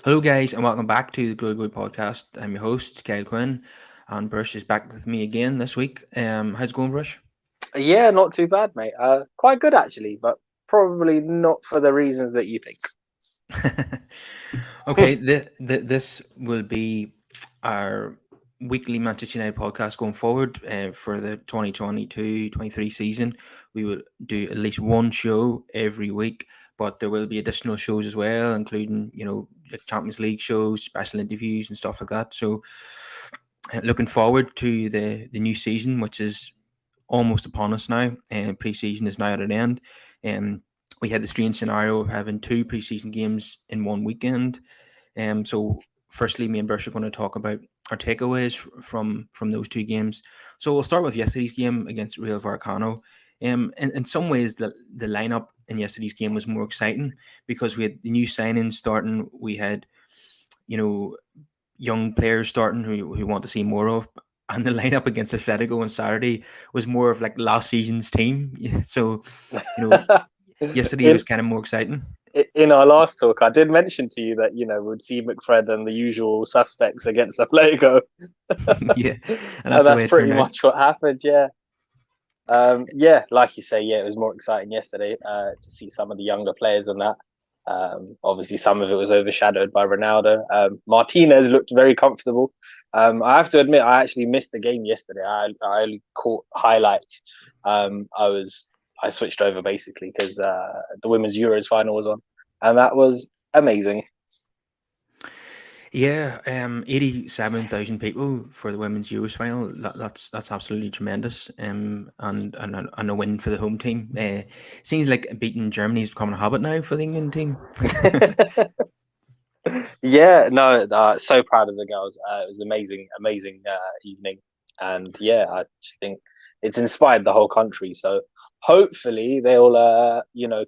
Hello, guys, and welcome back to the Glory Glory podcast. I'm your host, Kyle Quinn, and Brush is back with me again this week. How's it going, Brush? Yeah, not too bad, mate. Quite good actually, but probably not for the reasons that you think. Okay, this will be our weekly Manchester United podcast going forward for the 2022-23 season. We will do at least one show every week, but there will be additional shows as well, including, like Champions League shows, special interviews and stuff like that. So looking forward to the new season, which is almost upon us now, and pre-season is now at an end. And we had the strange scenario of having two pre-season games in one weekend. So firstly, me and Bruce are going to talk about our takeaways from those two games. So we'll start with yesterday's game against Real Vallecano. In some ways, the lineup in yesterday's game was more exciting because we had the new signings starting. We had, you know, young players starting who want to see more of. And the lineup against Atletico on Saturday was more of like last season's team. So, you know, yesterday in was kind of more exciting. in our last talk, I did mention to you that we'd see McFred and the usual suspects against the Lego, Yeah, and that's and the way that's it turned pretty out. much what happened. Yeah, yeah, like you say, yeah, it was more exciting yesterday to see some of the younger players and that. Obviously, some of it was overshadowed by Ronaldo. Martinez looked very comfortable. I have to admit, I actually missed the game yesterday. I only caught highlights. I switched over basically because the women's Euros final was on, and that was amazing. Yeah, 87,000 people for the women's Euros final. That's absolutely tremendous. And a win for the home team. Seems like beating Germany is becoming a habit now for the England team. Yeah, no, so proud of the girls. It was amazing, amazing evening, and yeah, I just think it's inspired the whole country. So hopefully they'll,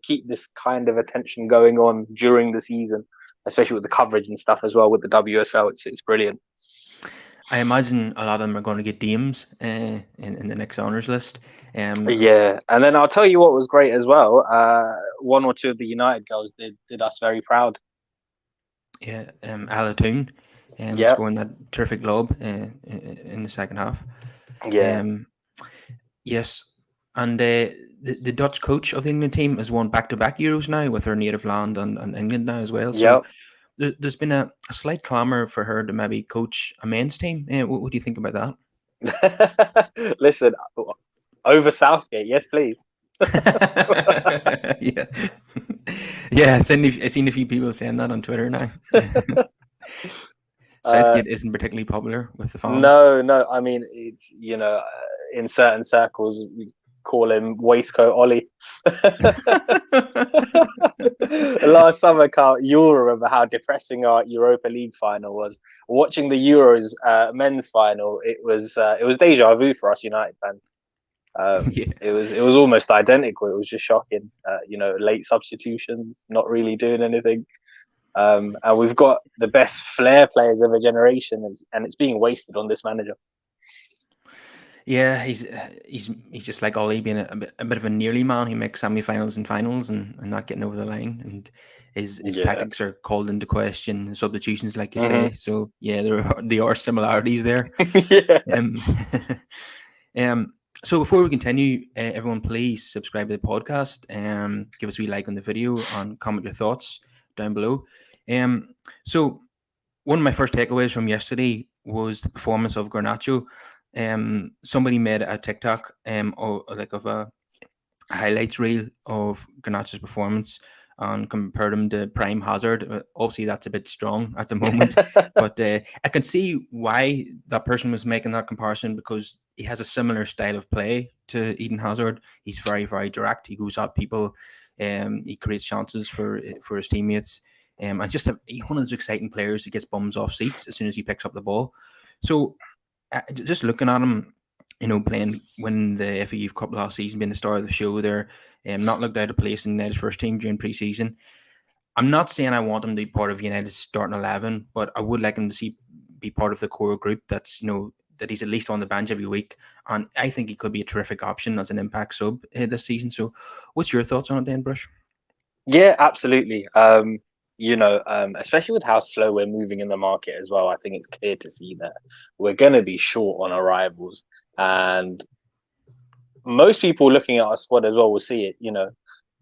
keep this kind of attention going on during the season, especially with the coverage and stuff as well with the WSL. It's brilliant. I imagine a lot of them are going to get Dames in the next honours list. Um, Yeah, and then I'll tell you what was great as well. One or two of the United girls did us very proud. yeah, Alatoon, Yeah, scoring that terrific lob in the second half. yeah, Um, yes, and the Dutch coach of the England team has won back-to-back Euros now with her native land and England now as well. So yeah. there's been a slight clamour for her to maybe coach a men's team. What do you think about that? Listen, over Southgate, yes, please. Yeah, yeah. I've seen a few people saying that on Twitter now. Uh, Southgate isn't particularly popular with the fans. no, no. I mean, it's in certain circles we call him waistcoat Ollie. Last summer, Carl, you'll remember how depressing our Europa League final was. Watching the Euros men's final, it was deja vu for us United fans. Yeah. It was almost identical. It was just shocking. Late substitutions, not really doing anything. And we've got the best flair players of a generation, and it's being wasted on this manager. Yeah, he's just like Ollie being a bit of a nearly man. He makes semi-finals and finals and not getting over the line, and his Yeah. tactics are called into question. Substitutions, like you Hmm. say. So yeah, there are similarities there. Yeah. Um, um. So before we continue, everyone please subscribe to the podcast. Give us a wee like on the video and comment your thoughts down below. Um. So one of my first takeaways from yesterday was the performance of Garnacho. Somebody made a TikTok of a highlights reel of Garnacho's performance and compared him to Prime Hazard. Obviously, that's a bit strong at the moment, but I can see why that person was making that comparison because he has a similar style of play to Eden Hazard. He's very, very direct. He goes at people. He creates chances for his teammates. And just one of those exciting players who gets bums off seats as soon as he picks up the ball. So just looking at him, playing winning the FA Youth Cup last season, being the star of the show there, not looked out of place in United's first team during pre-season. I'm not saying I want him to be part of United's starting 11, but I would like him to be part of the core group that's, that he's at least on the bench every week. And I think he could be a terrific option as an impact sub this season. So what's your thoughts on it then, Brush? Yeah, absolutely. especially with how slow we're moving in the market as well, I think it's clear to see that we're going to be short on arrivals. And most people looking at our squad as well will see it.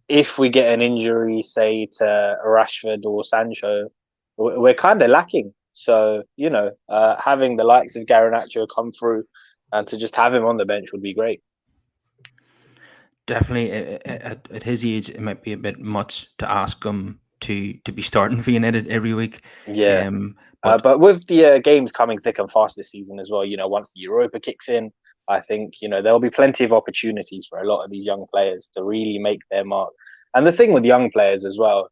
If we get an injury, say to Rashford or Sancho, we're kind of lacking. So, having the likes of Garnacho come through and to just have him on the bench would be great. Definitely, at his age, it might be a bit much to ask him to be starting for United every week. Yeah. But But with the games coming thick and fast this season as well, once the Europa kicks in, I think, there'll be plenty of opportunities for a lot of these young players to really make their mark. And the thing with young players as well,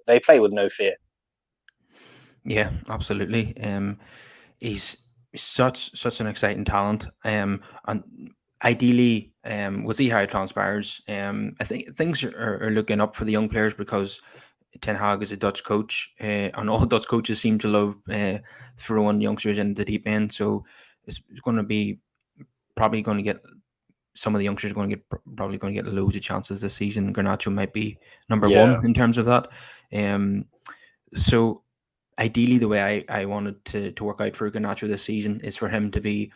they play with no fear. yeah, absolutely. He's such an exciting talent. And ideally, we'll see how it transpires. I think things are looking up for the young players because Ten Hag is a Dutch coach, and all Dutch coaches seem to love throwing youngsters in the deep end. So it's going to be probably going to get some of the youngsters are going to get probably going to get loads of chances this season. Garnacho might be number Yeah. one in terms of that. So ideally, the way I wanted to work out for Garnacho this season is for him to be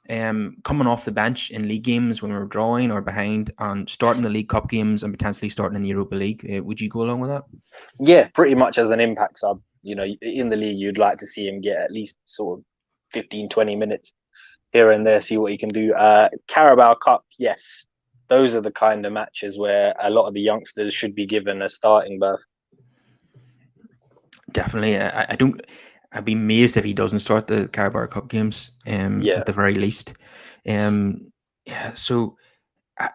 coming off the bench in league games when we're drawing or behind, and starting the League Cup games and potentially starting in the Europa League. Would you go along with that? Yeah, pretty much as an impact sub. In the league, you'd like to see him get at least sort of 15, 20 minutes here and there, see what he can do. Carabao Cup, yes. Those are the kind of matches where a lot of the youngsters should be given a starting berth. Definitely. I don't. I'd be amazed if he doesn't start the Carabao Cup games. Yeah. At the very least. Yeah. So, I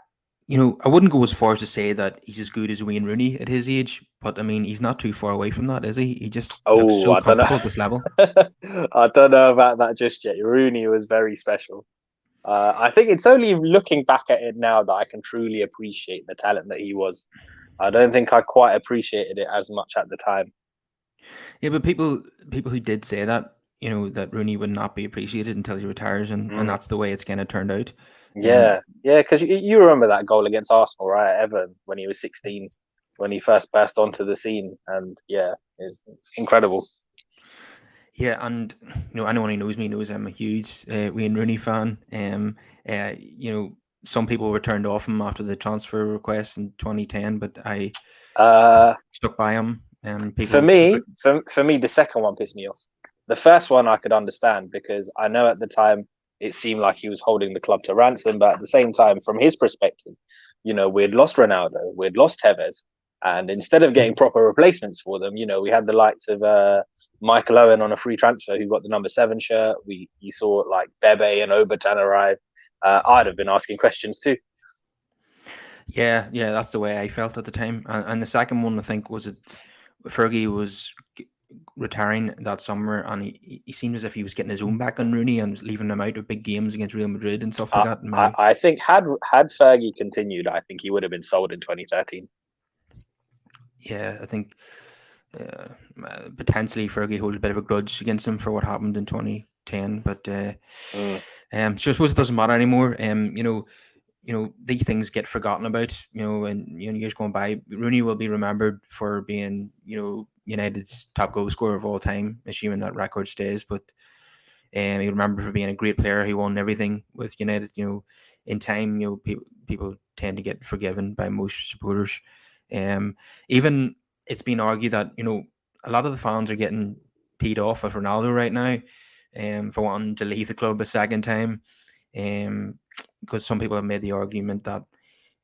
wouldn't go as far as to say that he's as good as Wayne Rooney at his age, but I mean, he's not too far away from that, is he? He just looks Oh, so I don't comfortable at know. this level. I don't know about that just yet. Rooney was very special. I think it's only looking back at it now that I can truly appreciate the talent that he was. I don't think I quite appreciated it as much at the time. Yeah, but people who did say that, that Rooney would not be appreciated until he retires, and Mm. that's the way it's kind of turned out. Yeah, yeah, because you remember that goal against Arsenal, right? Everton when he was 16, when he first burst onto the scene, and yeah, it's incredible. Yeah, and anyone who knows me knows I'm a huge Wayne Rooney fan. Some people were turned off him after the transfer request in 2010, but I Uh, stuck by him. for me, for me, the second one pissed me off. The first one I could understand because I know at the time it seemed like he was holding the club to ransom, but at the same time, from his perspective, we'd lost Ronaldo, we'd lost Tevez, and instead of getting proper replacements for them, we had the likes of Michael Owen on a free transfer who got the number 7 shirt. You saw like Bebe and Obertan arrive. I'd have been asking questions too. Yeah, that's the way I felt at the time. And the second one, I think, was it Fergie was retiring that summer, and he seemed as if he was getting his own back on Rooney and was leaving him out of big games against Real Madrid and stuff like that. I think had Fergie continued, I think he would have been sold in 2013. Yeah, I think potentially Fergie holds a bit of a grudge against him for what happened in 2010, but so I suppose it doesn't matter anymore. These things get forgotten about, and years going by. Rooney will be remembered for being, United's top goal scorer of all time, assuming that record stays. But he remembered for being a great player. He won everything with United. In time, people tend to get forgiven by most supporters. Even it's been argued that a lot of the fans are getting peed off with Ronaldo right now, for wanting to leave the club a second time. Because some people have made the argument that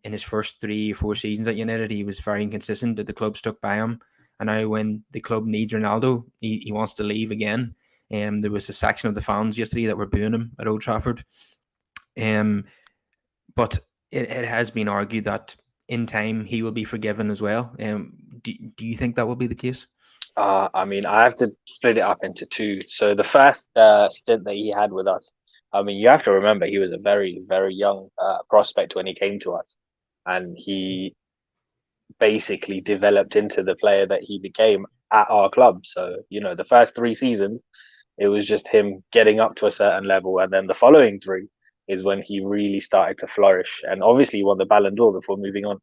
in his first 3 or 4 seasons at United, he was very inconsistent, that the club stuck by him. And now when the club needs Ronaldo, he wants to leave again. There was a section of the fans yesterday that were booing him at Old Trafford. But it has been argued that in time he will be forgiven as well. Do you think that will be the case? I mean, I have to split it up into two. So the first stint that he had with us, I mean, you have to remember he was a very, very young prospect when he came to us, and he basically developed into the player that he became at our club. So the first 3 seasons, it was just him getting up to a certain level, and then the following 3 is when he really started to flourish. And obviously, he won the Ballon d'Or before moving on.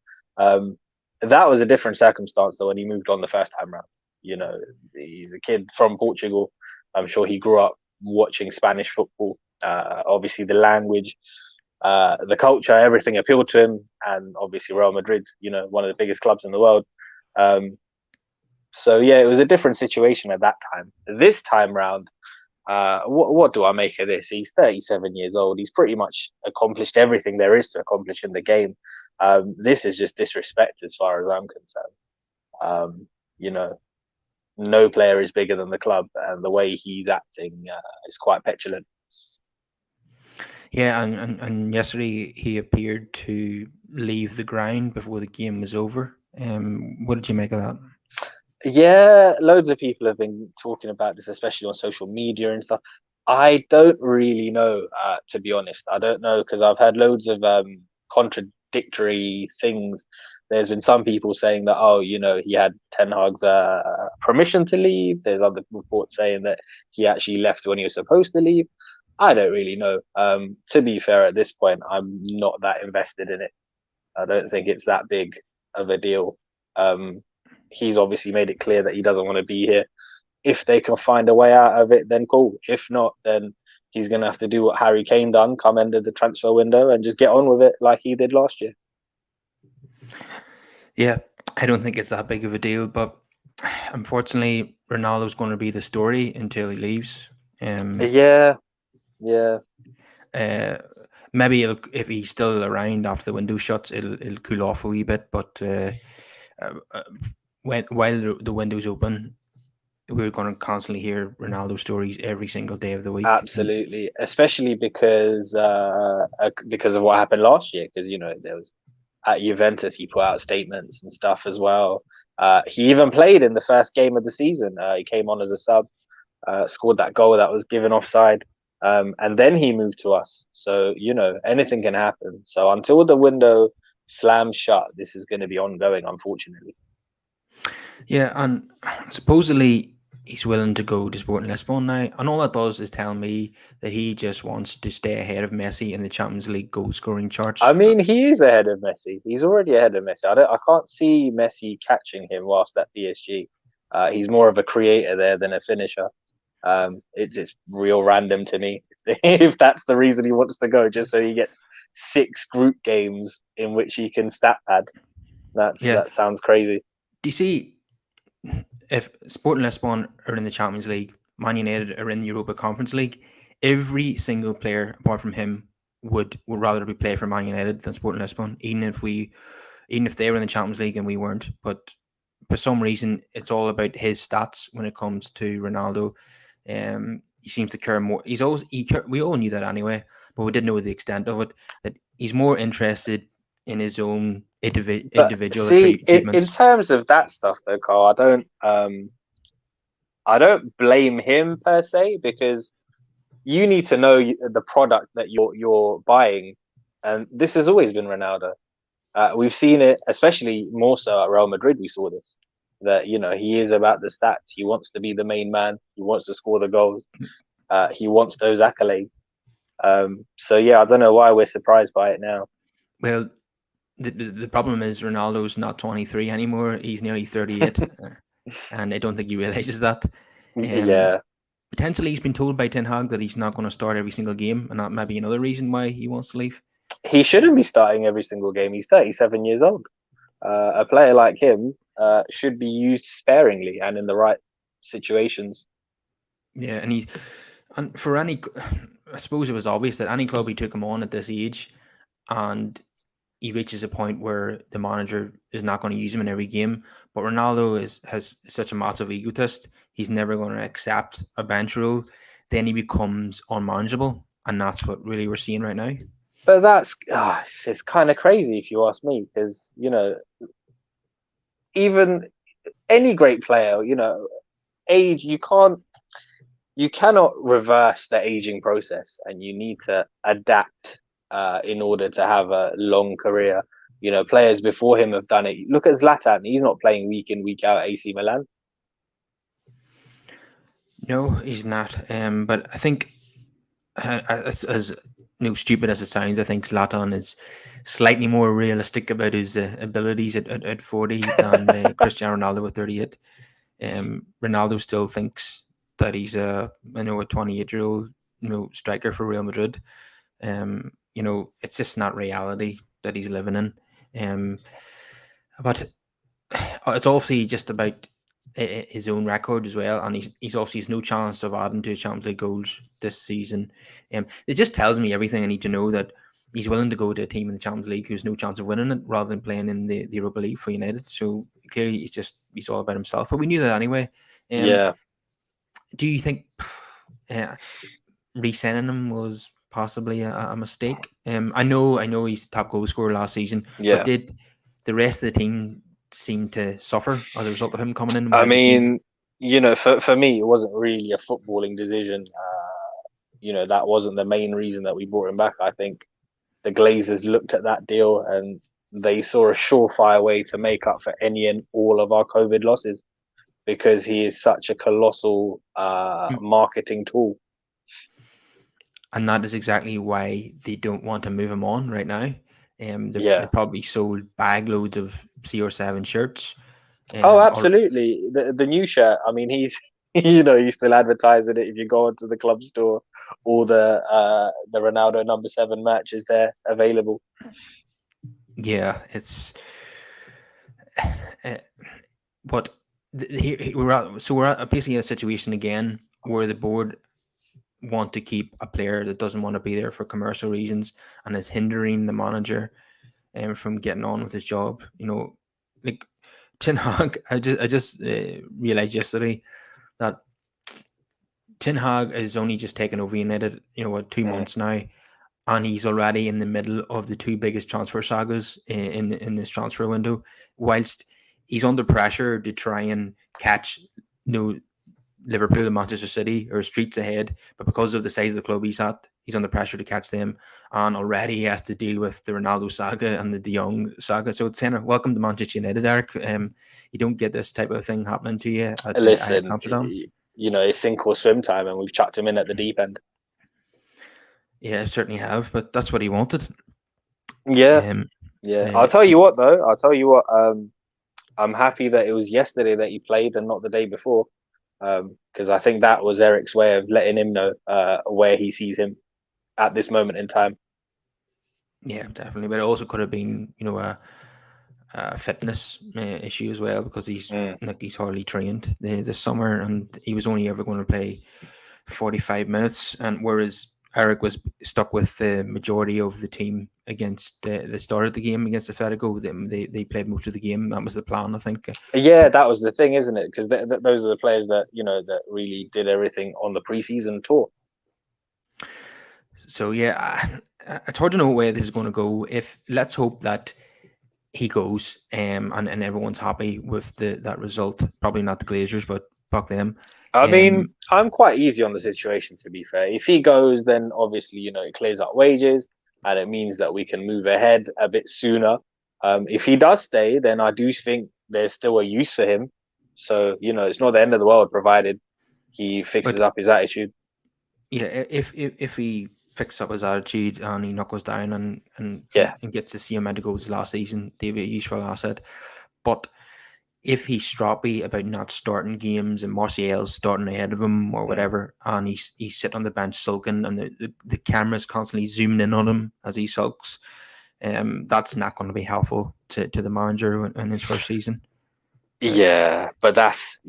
That was a different circumstance though when he moved on the first time round. You know, he's a kid from Portugal. I'm sure he grew up watching Spanish football. Obviously, the language, the culture, everything appealed to him, and obviously Real Madrid, you know, one of the biggest clubs in the world. Um, so yeah, it was a different situation at that time. This time round, what do I make of this? He's 37 years old. He's pretty much accomplished everything there is to accomplish in the game. This is just disrespect as far as I'm concerned. You know, no player is bigger than the club, and the way he's acting is quite petulant. Yeah, and yesterday he appeared to leave the ground before the game was over. What did you make of that? Yeah, loads of people have been talking about this, especially on social media and stuff. I don't really know, to be honest. I don't know because I've heard loads of contradictory things. There's been some people saying that, oh, you know, he had Ten Hag's permission to leave. There's other reports saying that he actually left when he was supposed to leave. I don't really know. To be fair, at this point, I'm not that invested in it. I don't think it's that big of a deal. Um, he's obviously made it clear that he doesn't want to be here. If they can find a way out of it, then cool. If not, then he's going to have to do what Harry Kane done, come end of the transfer window and just get on with it like he did last year. Yeah, I don't think it's that big of a deal, but unfortunately, Ronaldo's going to be the story until he leaves. Yeah, yeah. Maybe if he's still around after the window shuts, it'll cool off a wee bit. But while the window's open, we're going to constantly hear Ronaldo stories every single day of the week. Absolutely, especially because of what happened last year. Because you know there was at Juventus, he put out statements and stuff as well. He even played in the first game of the season. He came on as a sub, scored that goal that was given offside, and then he moved to us. So you know anything can happen. So until the window slams shut, this is going to be ongoing, unfortunately. Yeah, and supposedly he's willing to go to Sporting Lisbon now, and all that does is tell me that he just wants to stay ahead of Messi in the Champions League goal scoring I charts. mean, he is ahead of Messi. He's already ahead of Messi. I can't see Messi catching him whilst at PSG. He's more of a creator there than a finisher. It's real random to me if that's the reason he wants to go, just so he gets 6 group games in which he can stat pad. That sounds crazy. Do you see if Sporting Lisbon are in the Champions League, Man United are in the Europa Conference League, every single player apart from him would rather be play for Man United than Sporting Lisbon, even if they were in the Champions League and we weren't. But for some reason, it's all about his stats when it comes to Ronaldo. He seems to care more. We all knew that anyway, but we didn't know the extent of it. That he's more interested in his own individual achievements. In terms of that stuff, though, Carl, I don't blame him per se, because you need to know the product that you're buying, and this has always been Ronaldo. We've seen it, especially more so at Real Madrid. We saw this, that you know he is about the stats. He wants to be the main man. He wants to score the goals. He wants those accolades. So yeah, I don't know why we're surprised by it now. Well, the problem is Ronaldo's not 23 anymore. He's nearly 38, and I don't think he realizes that. Yeah. Potentially, he's been told by Ten Hag that he's not going to start every single game, and that may be another reason why he wants to leave. He shouldn't be starting every single game. He's 37 years old. A player like him should be used sparingly and in the right situations. Yeah, and for any, I suppose it was obvious that any club he took him on at this age, and he reaches a point where the manager is not going to use him in every game. But Ronaldo has such a massive egotist; he's never going to accept a bench role. Then he becomes unmanageable, and that's what really we're seeing right now. But that's it's kind of crazy if you ask me, because you know, even any great player, you know, age you cannot reverse the aging process, and you need to adapt in order to have a long career. You know, players before him have done it. Look at Zlatan; he's not playing week in, week out at AC Milan. No, he's not. But I think, as stupid as it sounds, I think Zlatan is slightly more realistic about his abilities at 40 than Cristiano Ronaldo at 38. Ronaldo still thinks that he's a 28-year-old striker for Real Madrid. It's just not reality that he's living in. But it's obviously just about his own record as well, and he's obviously has no chance of adding to his Champions League goals this season. It just tells me everything I need to know, that he's willing to go to a team in the Champions League who's no chance of winning it, rather than playing in the Europa League for United. So clearly, he's all about himself. But we knew that anyway. Do you think re-signing him was possibly a mistake? I know he's top goal scorer last season, but did the rest of the team seem to suffer as a result of him coming in? I mean, for me, it wasn't really a footballing decision. That wasn't the main reason that we brought him back. I think the Glazers looked at that deal and they saw a surefire way to make up for any and all of our COVID losses, because he is such a colossal marketing tool. And that is exactly why they don't want to move him on right now. They probably sold bag loads of CR7 shirts. Absolutely. The new shirt, I mean, he's he's still advertising it. If you go onto the club store, all the Ronaldo number 7 match is there available. Yeah, it's but we're at basically a situation again where the board want to keep a player that doesn't want to be there for commercial reasons and is hindering the manager from getting on with his job. Like Ten Hag, I just realized yesterday that Ten Hag is only just taken over United, 2 months now, and he's already in the middle of the 2 biggest transfer sagas in this transfer window, whilst he's under pressure to try and catch Liverpool and Manchester City or streets ahead, but because of the size of the club he's at, he's under pressure to catch them, and already he has to deal with the Ronaldo saga and the De Jong saga. So it's kind of welcome to Manchester United, Eric. You don't get this type of thing happening to you at Amsterdam. It's sink or swim time, and we've chucked him in at the deep end. Yeah, I certainly have, but that's what he wanted. I'll tell you what, though. I'm happy that it was yesterday that he played and not the day before. Because I think that was Eric's way of letting him know where he sees him at this moment in time. Yeah, definitely. But it also could have been, a fitness issue as well, because he's hardly trained this summer, and he was only ever going to play 45 minutes. And whereas Eric was stuck with the majority of the team against the start of the game against Atletico, they played most of the game. That was the plan, I think. Yeah, that was the thing, isn't it? Because those are the players that that really did everything on the preseason tour. So yeah, it's hard to know where this is going to go. Let's hope that he goes, and everyone's happy with that result. Probably not the Glazers, but fuck them. I mean, I'm quite easy on the situation, to be fair. If he goes, then obviously, it clears up wages, and it means that we can move ahead a bit sooner. If he does stay, then I do think there's still a use for him. So, it's not the end of the world, provided he fixes up his attitude. Yeah, if he fixes up his attitude and he knuckles down and gets the same amount of goals last season, they'll be a useful asset. But if he's stroppy about not starting games and Martial's starting ahead of him or whatever, and he's sitting on the bench sulking, and the camera's constantly zooming in on him as he sulks, that's not going to be helpful to the manager in his first season. Yeah, but that's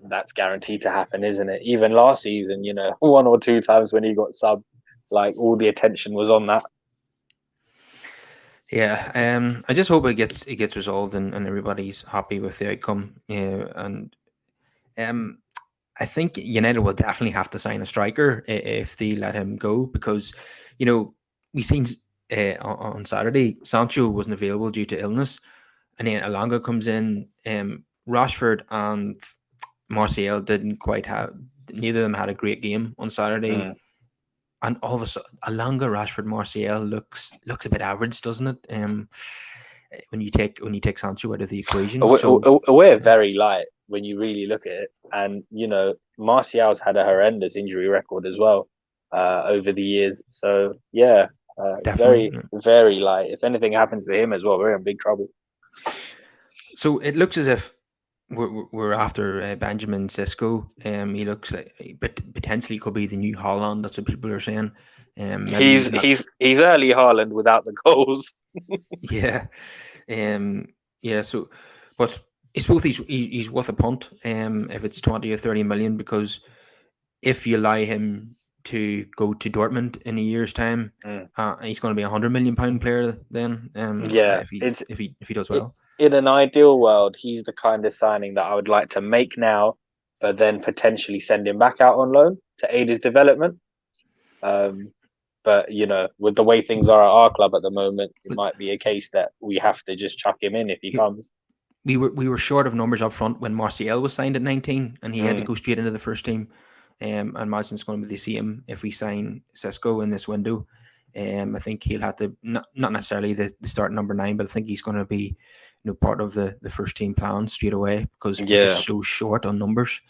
that's guaranteed to happen, isn't it? Even last season, 1 or 2 times when he got subbed, like all the attention was on that. Yeah, I just hope it gets resolved and everybody's happy with the outcome. Yeah, and I think United will definitely have to sign a striker if they let him go, because we seen on Saturday Sancho wasn't available due to illness, and then Alanga comes in. Rashford and Martial didn't quite have. Neither of them had a great game on Saturday. And all of a sudden, Alanga, Rashford, Martial looks a bit average, doesn't it? When you take Sancho out of the equation, we're very light when you really look at it. And Martial's had a horrendous injury record as well over the years. So yeah, very very light. If anything happens to him as well, we're in big trouble. So it looks as if we're after Benjamin Sisko. He looks like, but potentially could be the new Holland. That's what people are saying. Maybe He's he's not. he's early Haaland without the goals. Yeah, um, yeah. So, but I suppose he's worth a punt. If it's 20 or 30 million, because if you allow him to go to Dortmund in a year's time, Mm. he's going to be £100 million player then. Yeah, If he does it, well. in an ideal world, he's the kind of signing that I would like to make now, but then potentially send him back out on loan to aid his development. Um, but with the way things are at our club at the moment, it But might be a case that we have to just chuck him in if he he, comes. we were short of numbers up front when Martial was signed at 19, and he had to Mm. go straight into the first team. I imagine it's going to be the same if we sign Cisco in this window. I think he'll have to not necessarily the start number 9, but I think he's going to be part of the first team plan straight away because we're Yeah, just so short on numbers.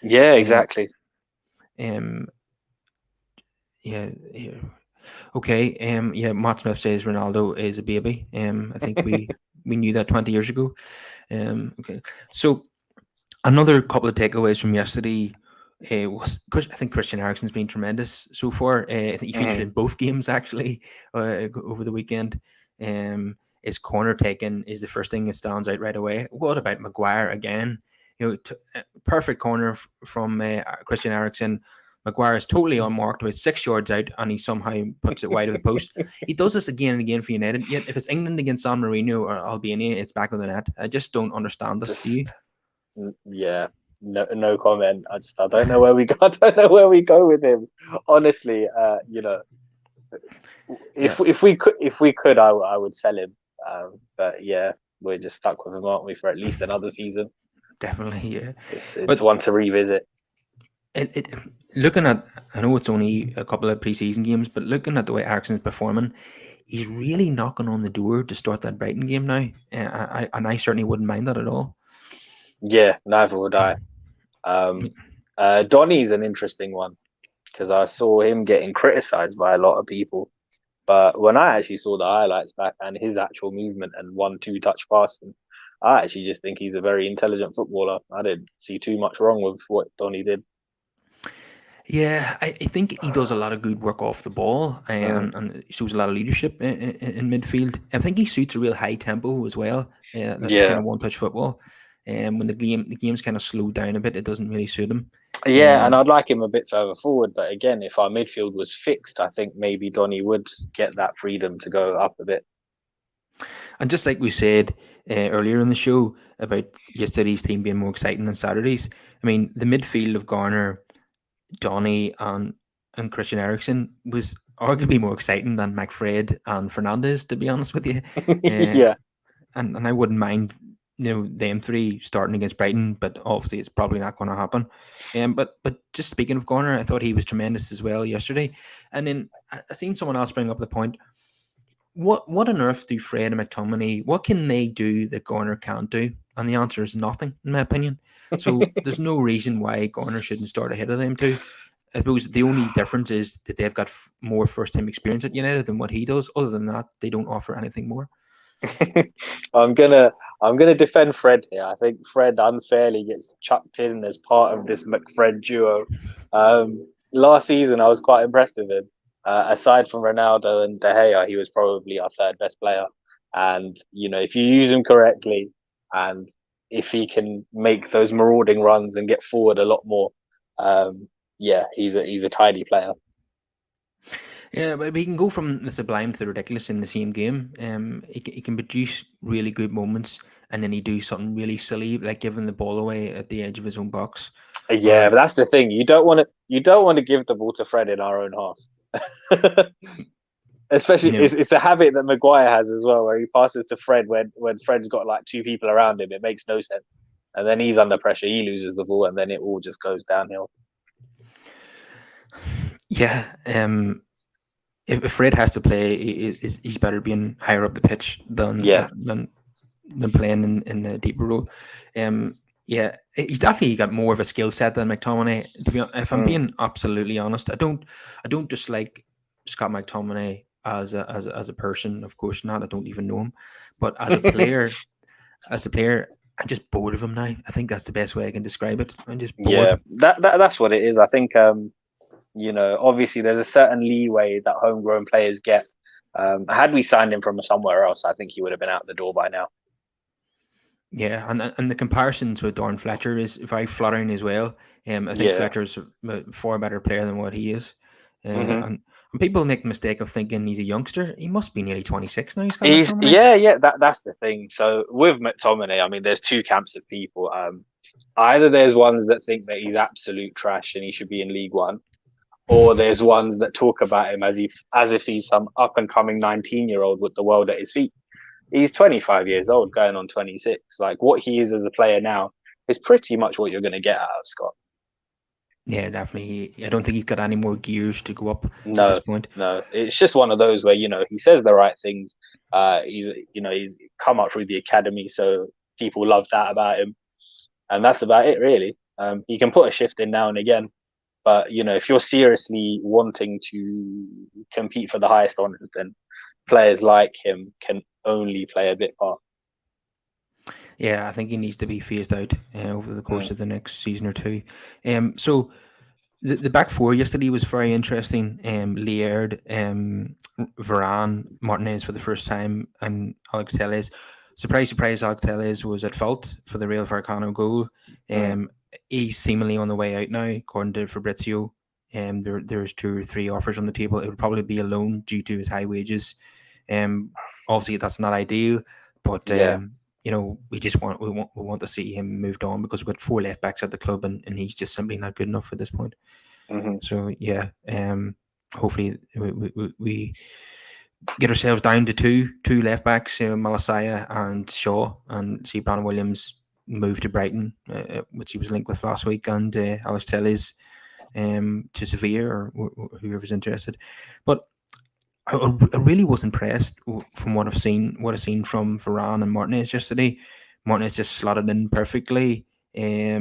yeah, Um, exactly. um, yeah, yeah. Okay. Yeah. Matt Smith says Ronaldo is a baby. I think we knew that 20 years ago. Okay. So another couple of takeaways from yesterday was I think Christian Eriksen's been tremendous so far. I think he featured Hmm. in both games actually over the weekend. His corner taking is the first thing that stands out right away. What about Maguire again? Perfect corner from Christian Eriksen. Maguire is totally unmarked with 6 yards out, and he somehow puts it wide of the post. He does this again and again for United. Yet, if it's England against San Marino or Albania, it's back of the net. I just don't understand this. Do Just you? yeah, no comment. I don't know where we go. I don't know where we go with him. Honestly, Yeah, if we could, I would sell him. But yeah, we're just stuck with him, aren't we, for at least another season? definitely. Yeah, It's but one to revisit. it looking at, I know it's only a couple of preseason games, but looking at the way Eriksen's performing, he's really knocking on the door to start that Brighton game now. And I certainly wouldn't mind that at all. Yeah, neither would I. Um, Donny's an interesting one because I saw him getting criticised by a lot of people. But when I actually saw the highlights back and his actual movement and 1-2 touch passing, I actually just think he's a very intelligent footballer. I didn't see too much wrong with what Donny did. Yeah, I think he does a lot of good work off the ball Mm, and shows a lot of leadership in midfield. I think he suits a real high tempo as well, that kind yeah, of one touch football. When the game's kind of slowed down a bit, it doesn't really suit him. yeah, and Um, I'd like him a bit further forward. But again, if our midfield was fixed, I think maybe Donny would get that freedom to go up a bit. and just like we said earlier in the show about yesterday's team being more exciting than Saturday's, I mean, the midfield of Garner, Donny, and Christian Eriksen was arguably more exciting than McFred and Fernandez, to be honest with you. Uh, Yeah. and I wouldn't mind them three starting against Brighton, but obviously it's probably not going to happen. But just speaking of Garner, I thought he was tremendous as well yesterday. And then I seen someone else bring up the point. What on earth do Fred and McTominay? What can they do that Garner can't do? And the answer is nothing, in my opinion. So there's no reason why Garner shouldn't start ahead of them two. I suppose the only difference is that they've got more first time experience at United than what he does. Other than that, they don't offer anything more. I'm gonna I'm gonna defend Fred here. I think Fred unfairly gets chucked in as part of this McFred duo. Last season, I was quite impressed with him. Aside from Ronaldo and De Gea, he was probably our third best player. And if you use him correctly, and if he can make those marauding runs and get forward a lot more, yeah, he's a tidy player. Yeah, but he can go from the sublime to the ridiculous in the same game. He can produce really good moments, and then he do something really silly, like giving the ball away at the edge of his own box. Yeah, Or but that's the thing. You don't want to give the ball to Fred in our own half. Especially, you know, it's a habit that Maguire has as well, where he passes to Fred when Fred's got like two people around him. It makes no sense, and then he's under pressure. He loses the ball, and then it all just goes downhill. yeah. If Fred has to play, he's better being higher up the pitch Yeah. than playing in the deeper role. Yeah, he's definitely got more of a skill set than McTominay. If I'm Mm. being absolutely honest, I don't dislike Scott McTominay as a person. Of course not. I don't even know him, but as a player, I'm just bored of him now. I think that's the best way I can describe it. I'm just Yeah, bored. that's what it is. I think obviously there's a certain leeway that homegrown players get. Had we signed him from somewhere else, I think he would have been out the door by now. Yeah, and the comparisons with Dorn Fletcher is very flattering as well. I think Yeah. Fletcher's a far better player than what he is. Hmm. And people make the mistake of thinking he's a youngster. He must be nearly 26 now. He's got McTominay. Yeah, that's the thing. So with McTominay, I mean, there's two camps of people. Either there's ones that think that he's absolute trash and he should be in League One, or there's ones that talk about him as if he's some up and coming 19-year-old with the world at his feet. He's 25 years old, going on 26. Like what he is as a player now is pretty much what you're going to get out of Scott. Yeah, definitely. I don't think he's got any more gears to go up at this No, point. no, it's just one of those where he says the right things. He's come up through the academy, so people love that about him, and that's about it really. He can put a shift in now and again, but if you're seriously wanting to compete for the highest honors, then players like him can only play a bit part. Yeah, I think he needs to be phased out over the course Mm. of the next season or two. So the back four yesterday was very interesting. Laird, Varane, Martinez for the first time, and Alex Telles. Surprise, surprise! Alex Telles was at fault for the Real Vallecano goal. Mm. He's seemingly on the way out now, according to Fabrizio. There's 2 or 3 offers on the table. It would probably be a loan due to his high wages. Obviously that's not ideal, but Yeah. we just want to see him moved on because we've got 4 left backs at the club, and he's just simply not good enough at this point. Mm-hmm. So yeah, hopefully we get ourselves down to two left backs, Malasaya and Shaw, and see Brandon Williams move to Brighton, which he was linked with last week, and Alex Telles to Sevilla or whoever's interested. But I really was impressed from what I've seen from Varane and Martinez yesterday. Martinez just slotted in perfectly. He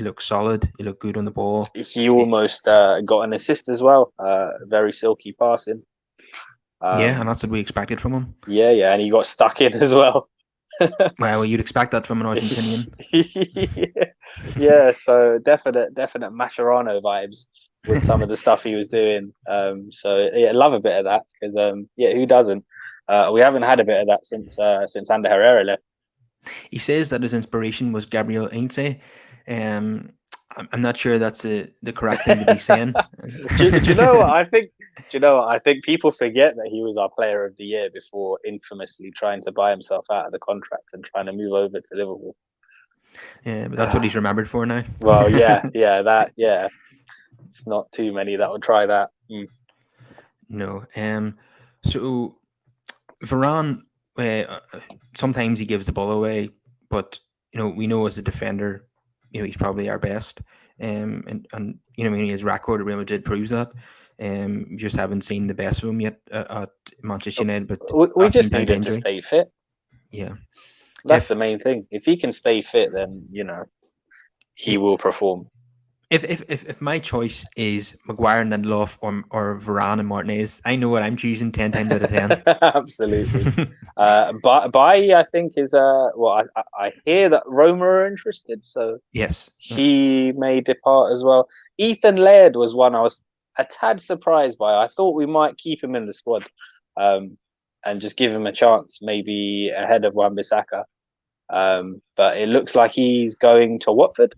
looked solid. He looked good on the ball. He almost got an assist as well. Very silky passing. Yeah, and that's what we expected from him. Yeah, and he got stuck in as well. Well, you'd expect that from an Argentinian. Yeah, so definite Mascherano vibes with some of the stuff he was doing. So yeah, love a bit of that because who doesn't? We haven't had a bit of that since Ander Herrera left. He says that his inspiration was Gabriel Heinze. I'm not sure that's the correct thing to be saying. do you know what I think? I think people forget that he was our player of the year before infamously trying to buy himself out of the contract and trying to move over to Liverpool. Yeah, but that's what he's remembered for now. Well, yeah, it's not too many that would try that. No. So Varane, sometimes he gives the ball away, but we know as a defender, he's probably our best. And his record at Real Madrid proves that. We just haven't seen the best of him yet at Manchester United. But we just need him to stay fit. Yeah, that's the main thing. If he can stay fit, then he will perform. If my choice is Maguire and Lindelof or Varane and Martinez, I know what I'm choosing 10 times out of 10. Absolutely. Bailly, I think, is I hear that Roma are interested, so yes, he may depart as well. Ethan Laird was one I was a tad surprised by. I thought we might keep him in the squad, and just give him a chance, maybe ahead of Wan-Bissaka. But it looks like he's going to Watford.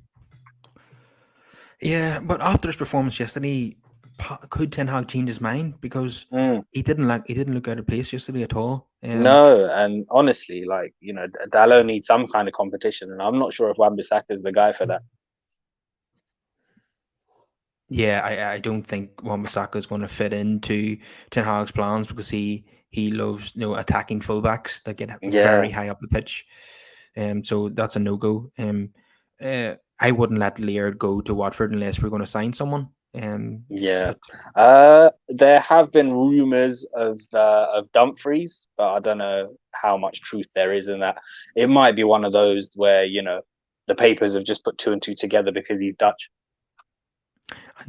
Yeah, but after his performance yesterday, could Ten Hag change his mind? Because he didn't look out of place yesterday at all. No, and honestly, Dalot needs some kind of competition, and I'm not sure if Wan-Bissaka is the guy for that. Yeah, I don't think Wan-Bissaka is going to fit into Ten Hag's plans because he loves attacking fullbacks that get very high up the pitch. So that's a no-go. I wouldn't let Laird go to Watford unless we're going to sign someone. There have been rumours of Dumfries, but I don't know how much truth there is in that. It might be one of those where the papers have just put 2 and 2 together because he's Dutch.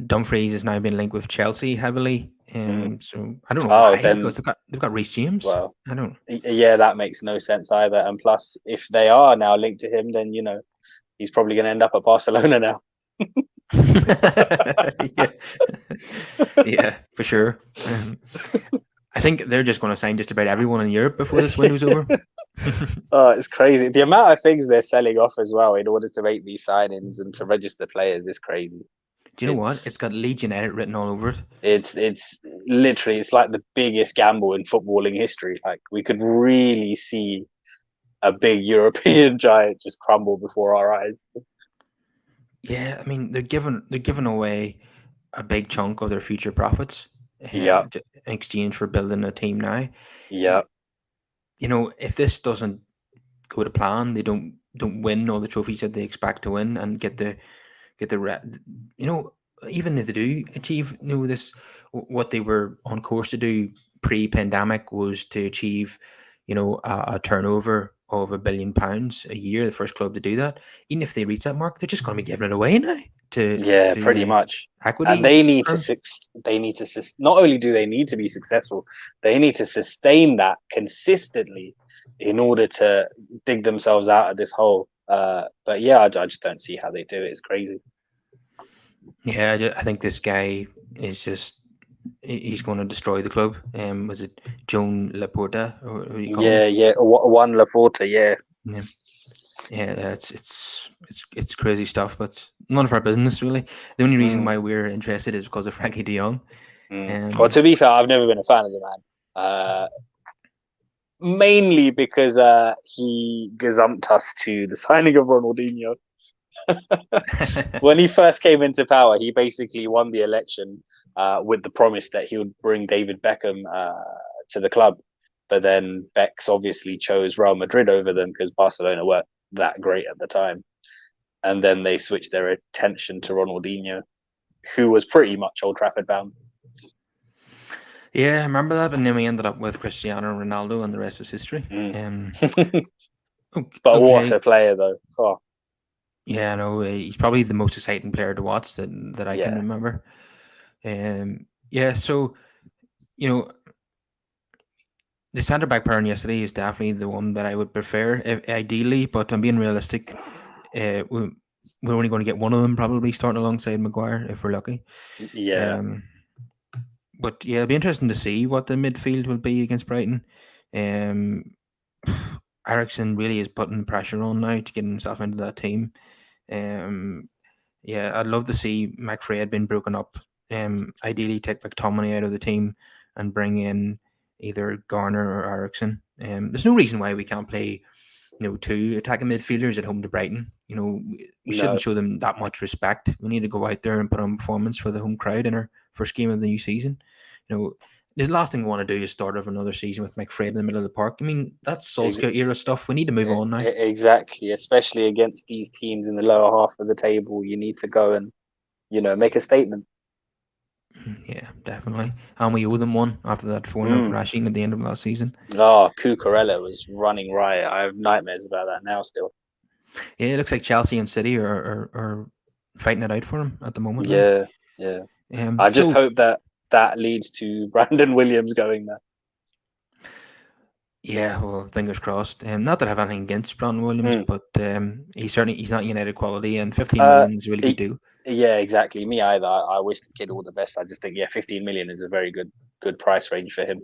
Dumfries has now been linked with Chelsea heavily. Mm. So I don't know Oh, why, then because they've got Reece James. well, I don't. yeah, that makes no sense either. And plus, if they are now linked to him, then he's probably going to end up at Barcelona now. Yeah, yeah, for sure. I think they're just going to sign just about everyone in Europe before this window's over. Oh, it's crazy. The amount of things they're selling off as well in order to make these signings and to register players is crazy. Do you know what? It's It's got Leeds United written all over it. it's literally it's like the biggest gamble in footballing history. Like we could really see a big European giant just crumble before our eyes. Yeah, I mean they're giving away a big chunk of their future profits Yeah, in exchange for building a team now. yeah, If this doesn't go to plan, they don't win all the trophies that they expect to win and get the you know even if they do achieve this, what they were on course to do pre-pandemic was to achieve a turnover of £1 billion a year, the first club to do that. Even if they reach that mark, they're just going to be giving it away now to yeah, pretty to much. And equity they need to firms. not only do they need to be successful, they need to sustain that consistently in order to dig themselves out of this hole. But yeah, I just don't see how they do it. It's crazy. Yeah, I think this guy is just he's going to destroy the club. Was it Joan Laporta, or what do you call him? Yeah, yeah. One Laporta, yeah. Yeah. Yeah, it's crazy stuff, but none of our business really. The only reason Mm, why we're interested is because of Frankie De Jong. mm. Well, Um, to be fair, I've never been a fan of the man. Mainly because he gazumped us to the signing of Ronaldinho. When he first came into power, he basically won the election with the promise that he would bring David Beckham to the club. But then Bex obviously chose Real Madrid over them because Barcelona weren't that great at the time. And then they switched their attention to Ronaldinho, who was pretty much Old Trafford bound. yeah, I remember that, and then we ended up with Cristiano Ronaldo, and the rest was history. Mm. But what Okay, a player, though. Oh, yeah, no, he's probably the most exciting player to watch that I can yeah. remember. Yeah, so you know, the centre back pairing yesterday is definitely the one that I would prefer, ideally. But I'm being realistic. We're only going to get one of them probably starting alongside Maguire if we're lucky. Yeah. Um, but yeah, it'll be interesting to see what the midfield will be against Brighton. Um, Ericsson really is putting pressure on now to get himself into that team. Um, yeah, I'd love to see McFred being broken up. Ideally, take McTominay out of the team and bring in either Garner or Ericsson. There's no reason why we can't play, two attacking midfielders at home to Brighton. We shouldn't No. show them that much respect. We need to go out there and put on performance for the home crowd in our first game of the new season. You know, the last thing we want to do is start off another season with McFred in the middle of the park. I mean, that's Solskjaer era stuff. We need to move on now. Exactly, especially against these teams in the lower half of the table, you need to go and make a statement. Yeah, definitely. And we owe them one after that 4-0 Mm. thrashing at the end of last season. Oh, Cucurella was running riot. I have nightmares about that now still. Yeah, it looks like Chelsea and City are fighting it out for him at the moment now. Yeah, yeah. Um, I just so hope that leads to Brandon Williams going there. yeah, well, fingers crossed. Not that I have anything against Brandon Williams, Mm. but he's not United quality, and 15 Uh, million is a really good e- deal. yeah, exactly. Me either. I wish the kid all the best. I just think 15 million is a very good price range for him.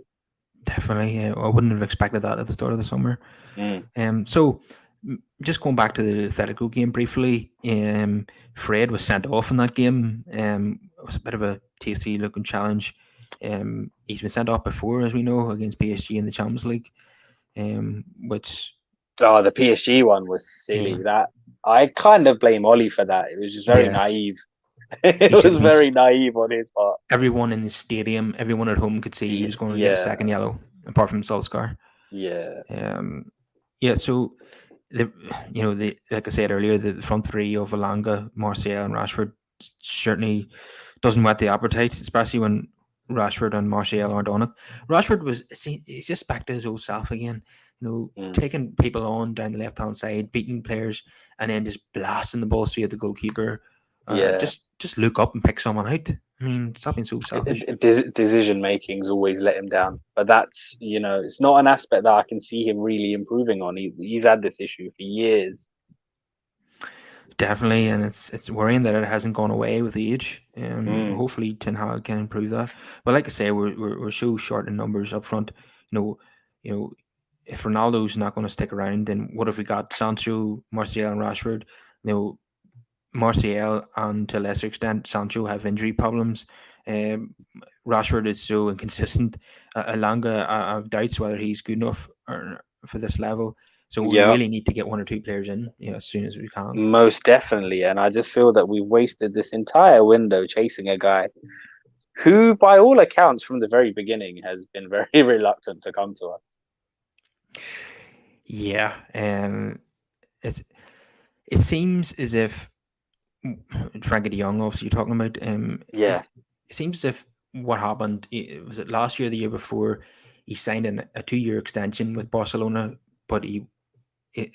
Definitely, I wouldn't have expected that at the start of the summer. Mm. So just going back to the Atletico game briefly, Fred was sent off in that game. It was a bit of a tasty looking challenge. He's been sent off before, as we know, against PSG in the Champions League. Which Oh, the PSG one was silly. um, That I kind of blame Ollie for that. It was just very yes, naive. he It should was have been. very naive on his part. Everyone in the stadium, everyone at home could see he was going to get a Yeah, second yellow, apart from Solskjaer. yeah. Um, yeah, so like I said earlier, the front three of Alanga, Martial, and Rashford certainly doesn't whet the appetite, especially when Rashford and Martial aren't on it. Rashford he's just back to his old self again. Mm. Taking people on down the left hand side, beating players, and then just blasting the ball straight at the goalkeeper. Yeah. Just look up and pick someone out. I mean, stop being so selfish. Decision making's always let him down, but that's it's not an aspect that I can see him really improving on. He's had this issue for years. Definitely, and it's worrying that it hasn't gone away with age. Mm, Hopefully Ten Hag can improve that. But like I say, we're so short in numbers up front. You know, you know, if Ronaldo's not going to stick around, then what if we got Sancho, Martial, and Rashford? You know, Martial and to a lesser extent Sancho have injury problems. Um, Rashford is so inconsistent. Alanga, I have doubts whether he's good enough for this level. So we yeah, really need to get one or two players in, as soon as we can. most definitely. And I just feel that we've wasted this entire window chasing a guy who, by all accounts, from the very beginning, has been very reluctant to come to us. Yeah, it's it seems as if Frankie De Jong, obviously you're talking about, Yeah, it seems as if what happened, was it last year, the year before, he signed a 2 year extension with Barcelona, but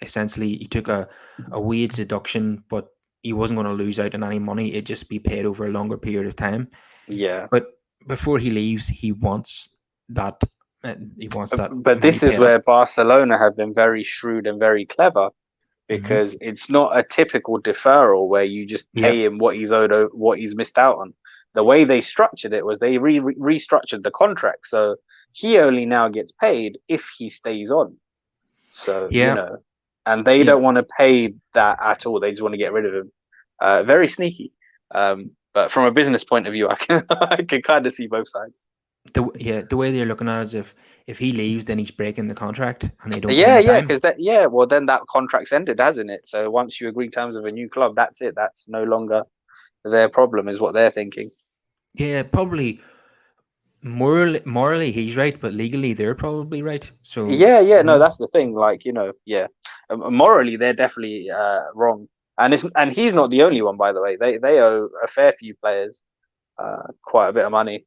essentially he took a wage deduction, but he wasn't going to lose out on any money. It'd just be paid over a longer period of time. yeah. But before he leaves, that he wants that But money this is paid up. where Barcelona have been very shrewd and very clever Hmm. because it's not a typical deferral where you just Yeah, pay him what he's owed, what he's missed out on. The way they structured it was they restructured the contract, so he only now gets paid if he stays on. So yeah, and they yeah. don't want to pay that at all. They just want to get rid of him. Very sneaky. But from a business point of view, I can I can kind of see both sides. The way they're looking at it is if he leaves, then he's breaking the contract, and they don't give him Yeah, the yeah, time. because well, then that contract's ended, hasn't it? So once you agree terms with a new club, that's it. That's no longer their problem, is what they're thinking. Yeah, probably morally he's right, but legally they're probably right. So Yeah, yeah, no, that's the thing. Like, yeah, morally they're definitely wrong, and he's not the only one, by the way. They owe a fair few players quite a bit of money.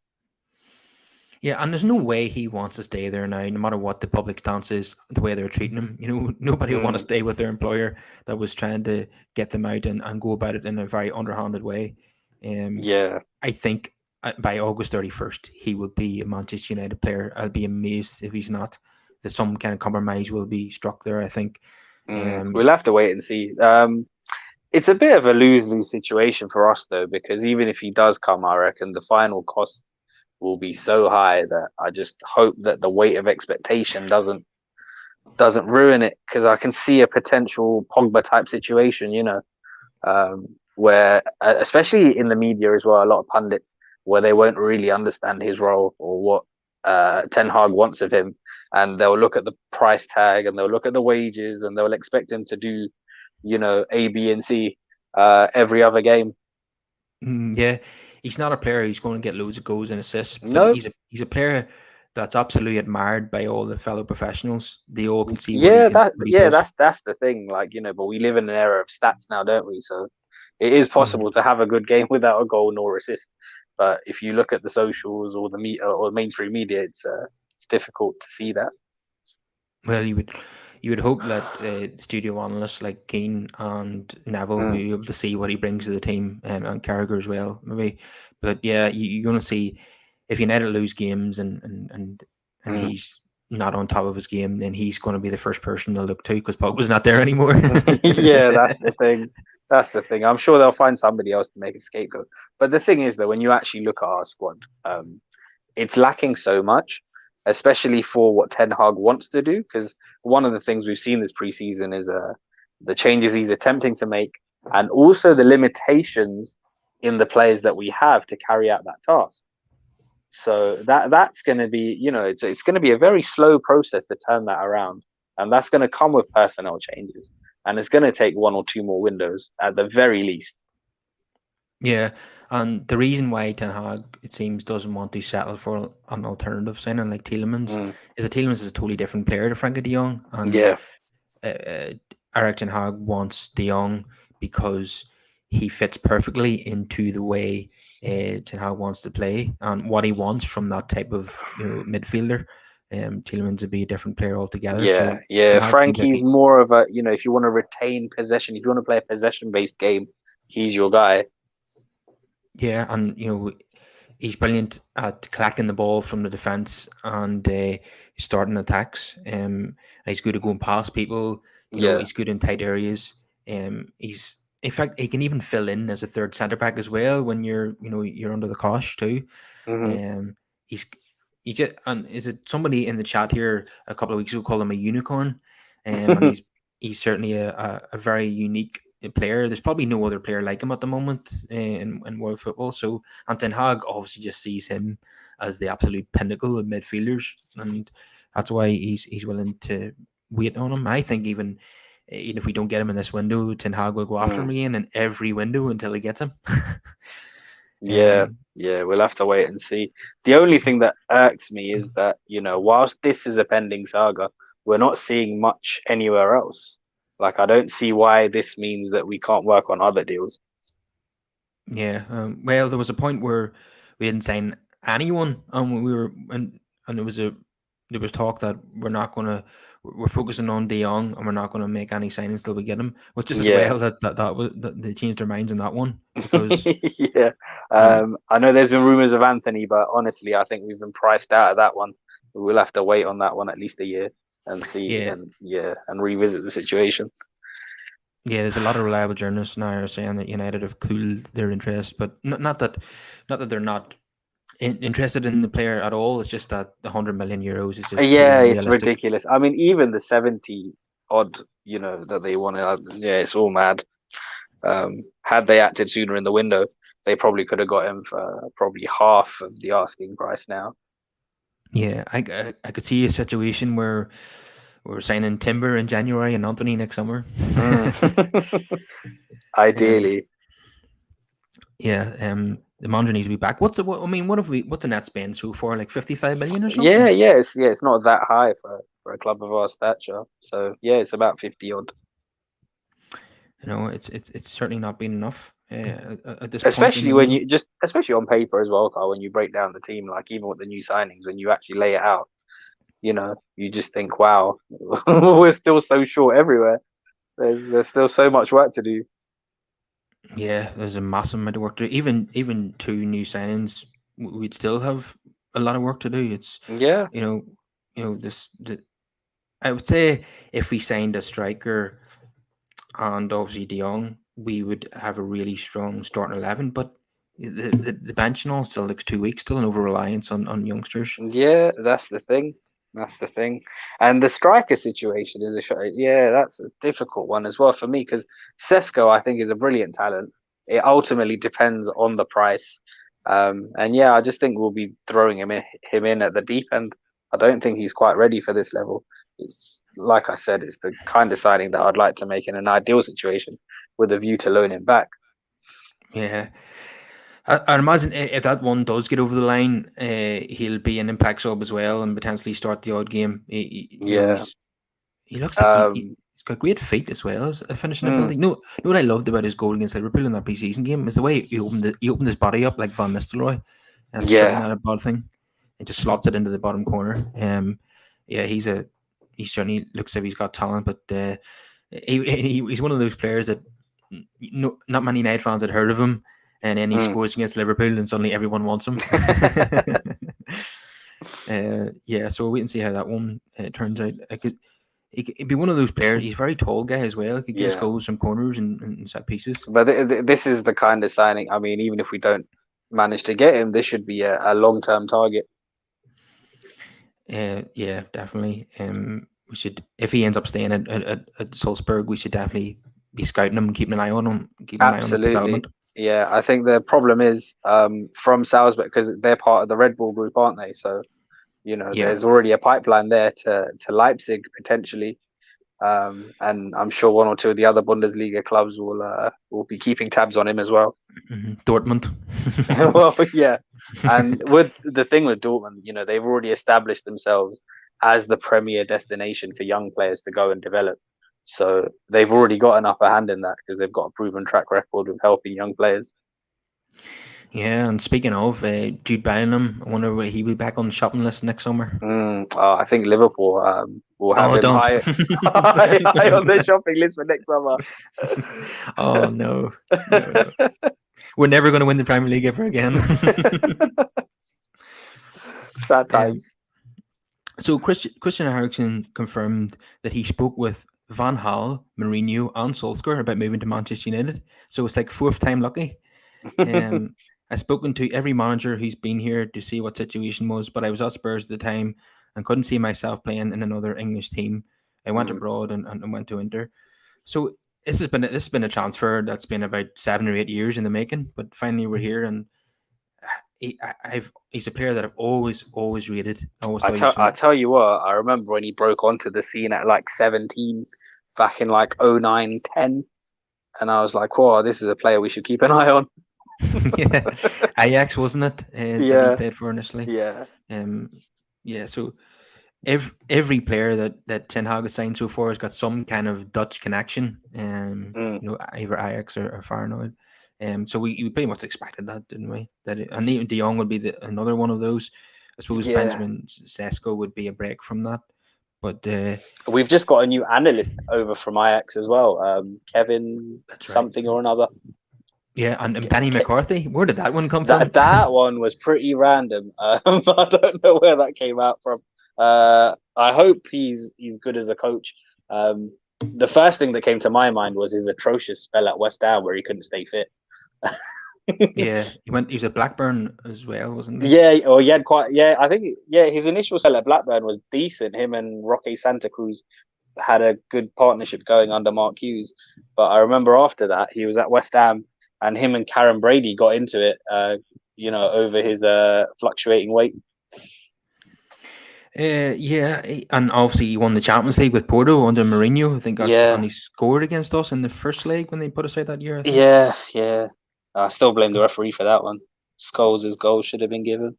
yeah, and there's no way he wants to stay there now, no matter what the public stance is, the way they're treating him. Nobody would want to Mm, stay with their employer that was trying to get them out and go about it in a very underhanded way. Um, yeah. I think by August 31st, he will be a Manchester United player. I'll be amazed if he's not. That some kind of compromise will be struck there, I think. We'll have to wait and see. It's a bit of a lose-lose situation for us though, because even if he does come, I reckon the final cost will be so high that I just hope that the weight of expectation doesn't ruin it. Because I can see a potential Pogba type situation, where especially in the media as well, a lot of pundits where they won't really understand his role or what Ten Hag wants of him, and they'll look at the price tag and they'll look at the wages and they'll expect him to do, A, B, and C every other game. Yeah, he's not a player who's going to get loads of goals and assists, but No, he's a player that's absolutely admired by all the fellow professionals. They all can see yeah, what he does. that's the thing. Like, but we live in an era of stats now, don't we? So it is Mhm. possible to have a good game without a goal nor assist. But if you look at the socials or or mainstream media, it's difficult to see that. Well, you would hope that studio analysts like Keane and Neville will Mm, be able to see what he brings to the team, and Carragher as well, maybe. But yeah, you're going to see if United lose games and mm. he's not on top of his game, then he's going to be the first person they'll look to because Pogba's not there anymore. Yeah, that's the thing. That's the thing. I'm sure they'll find somebody else to make a scapegoat. But the thing is, though, when you actually look at our squad, it's lacking so much, especially for what Ten Hag wants to do. Because one of the things we've seen this preseason is the changes he's attempting to make, and also the limitations in the players that we have to carry out that task. So that's going to be, it's going to be a very slow process to turn that around, and that's going to come with personnel changes, and it's going to take one or two more windows at the very least. Yeah, and the reason why Ten Hag, it seems, doesn't want to settle for an alternative signing like Tielemans Mm, is that Tielemans is a totally different player to Frankie De Jong, and yeah, Eric Ten Hag wants De Jong because he fits perfectly into the way Ten Hag wants to play and what he wants from that type of midfielder. Tielemans would be a different player altogether. yeah, So yeah. Ten Hag seems like Frankie's more of a, if you want to retain possession, if you want to play a possession-based game, he's your guy. Yeah, and he's brilliant at collecting the ball from the defense and starting attacks. He's good at going past people. Yeah. He's good in tight areas. He's in fact he can even fill in as a third centre back as well when you're under the cosh too. Hmm. Um, he's he just and is it somebody in the chat here a couple of weeks ago called him a unicorn, and he's certainly a very unique player. There's probably no other player like him at the moment in world football. So and Ten Hag obviously just sees him as the absolute pinnacle of midfielders, and that's why he's willing to wait on him. I think even if we don't get him in this window, Ten Hag will go after him Mm. again in every window until he gets him. Yeah, um, yeah, we'll have to wait and see. The only thing that irks me is that, whilst this is a pending saga, we're not seeing much anywhere else. Like, I don't see why this means that we can't work on other deals. Yeah. Well, there was a point where we didn't sign anyone, and we were and there was talk that we're focusing on De Jong and we're not going to make any signings till we get him. Which is as Yeah. well that they changed their minds on that one because Yeah. um I know there's been rumors of Anthony, but honestly, I think we've been priced out of that one. We'll have to wait on that one at least a year and see yeah and revisit the situation. yeah there's a lot of reliable journalists now are saying that United have cooled their interest, but not that they're not interested in the player at all. It's just that the €100 million is just totally Yeah, it's unrealistic. ridiculous. I mean, even the 70 odd, that they wanted, yeah, it's all mad. Had they acted sooner in the window, they probably could have got him for probably half of the asking price now. Yeah, I could see a situation where we're signing Timber in January and Anthony next summer. Mm. um, Ideally. yeah, the Mondra needs to be back. I mean, what's the net spend so far? Like 55 million or Yeah, something? it's not that high for a club of our stature. So yeah, it's about 50 odd. It's certainly not been enough at this point in Especially the when game. you just, especially on paper as well, Carl, when you break down the team, like even with the new signings, when you actually lay it out, you just think, wow, we're still so short everywhere. There's still so much work to do. Yeah, there's a massive amount of work to do. Even two new signings, we'd still have a lot of work to do. It's Yeah, you know, I would say if we signed a striker and obviously De Jong, we would have a really strong starting 11. But the bench and all still looks too weak, still an over reliance on youngsters. yeah, that's the thing. That's the thing. And the striker situation is yeah, that's a difficult one as well for me because Sesko, I think, is a brilliant talent. It ultimately depends on the price. And yeah, I just think we'll be throwing him in at the deep end. I don't think he's quite ready for this level. It's like I said, it's the kind of signing that I'd like to make in an ideal situation with a view to loan him back. Yeah. I imagine if that one does get over the line, he'll be an impact sub as well and potentially start the odd game. Yeah. He looks like Um, he's got great feet as well as a finishing mm, ability. No, what I loved about his goal against Liverpool in that preseason game is the way he opened his body up like Van Nistelrooy. That's certainly yeah. not a bad thing. It just slots it into the bottom corner. Yeah, he certainly looks like he's got talent, but he's one of those players that not many United fans had heard of him, and then he Mm. scores against Liverpool, and suddenly everyone wants him. Yeah, so we'll wait and see how that one turns out. He'd be one of those players. He's a very tall guy as well. He could give us Yeah. goals from corners and set pieces. But this is the kind of signing. I mean, even if we don't manage to get him, this should be a long-term target. Yeah, definitely. We should, if he ends up staying at Salzburg, we should definitely be scouting him, keeping an eye on him, keeping an eye on his Absolutely. development. Yeah, I think the problem is from Salzburg because they're part of the Red Bull group, aren't they? So Yeah. there's already a pipeline there to Leipzig potentially, and I'm sure one or two of the other Bundesliga clubs will be keeping tabs on him as well. Dortmund. Well, yeah, and with the thing with Dortmund, they've already established themselves as the premier destination for young players to go and develop. So they've already got an upper hand in that because they've got a proven track record of helping young players. Yeah, and speaking of Jude Bellingham, I wonder will he be back on the shopping list next summer? I think Liverpool will have Oh, him don't. high on their shopping list for next summer. Oh no, no, no. We're never going to win the Premier League ever again. Sad um, times. so Christian Eriksen confirmed that he spoke with Van Gaal, Mourinho, and Solskjaer about moving to Manchester United. So it's like fourth time lucky. I've spoken to every manager who's been here to see what situation was, but I was at Spurs at the time and couldn't see myself playing in another English team. I went abroad and went to Inter. So this has been a transfer that's been about 7 or 8 years in the making, but finally we're here, and he's a player that I've always rated. I always thought he was I tell you what, I remember when he broke onto the scene at like 17 back in like 09, 10. And I was like, whoa, this is a player we should keep an eye on. yeah, Ajax, wasn't it? That he Yeah, played for initially. yeah. Yeah. So every player that Ten Hag has signed so far has got some kind of Dutch connection. Either Ajax or Feyenoord. So we pretty much expected that, didn't we? And even De Jong would be another one of those. I suppose Yeah. Benjamin Sesko would be a break from that. But we've just got a new analyst over from Ajax as well, Kevin something or another. Yeah, and Danny McCarthy. Where did that one come from? That one was pretty random. I don't know where that came out from. I hope he's good as a coach. The first thing that came to my mind was his atrocious spell at West Ham where he couldn't stay fit. Yeah, he was at Blackburn as well, wasn't he? Yeah, or he had quite. Yeah, I think. Yeah, his initial spell at Blackburn was decent. Him and Roque Santa Cruz had a good partnership going under Mark Hughes. But I remember after that he was at West Ham, and him and Karen Brady got into it. Over his fluctuating weight. Yeah, and obviously he won the Champions League with Porto under Mourinho. I think and he scored against us in the first leg when they put us out that year. I think. Yeah. I still blame the referee for that one. Scholes' goal should have been given.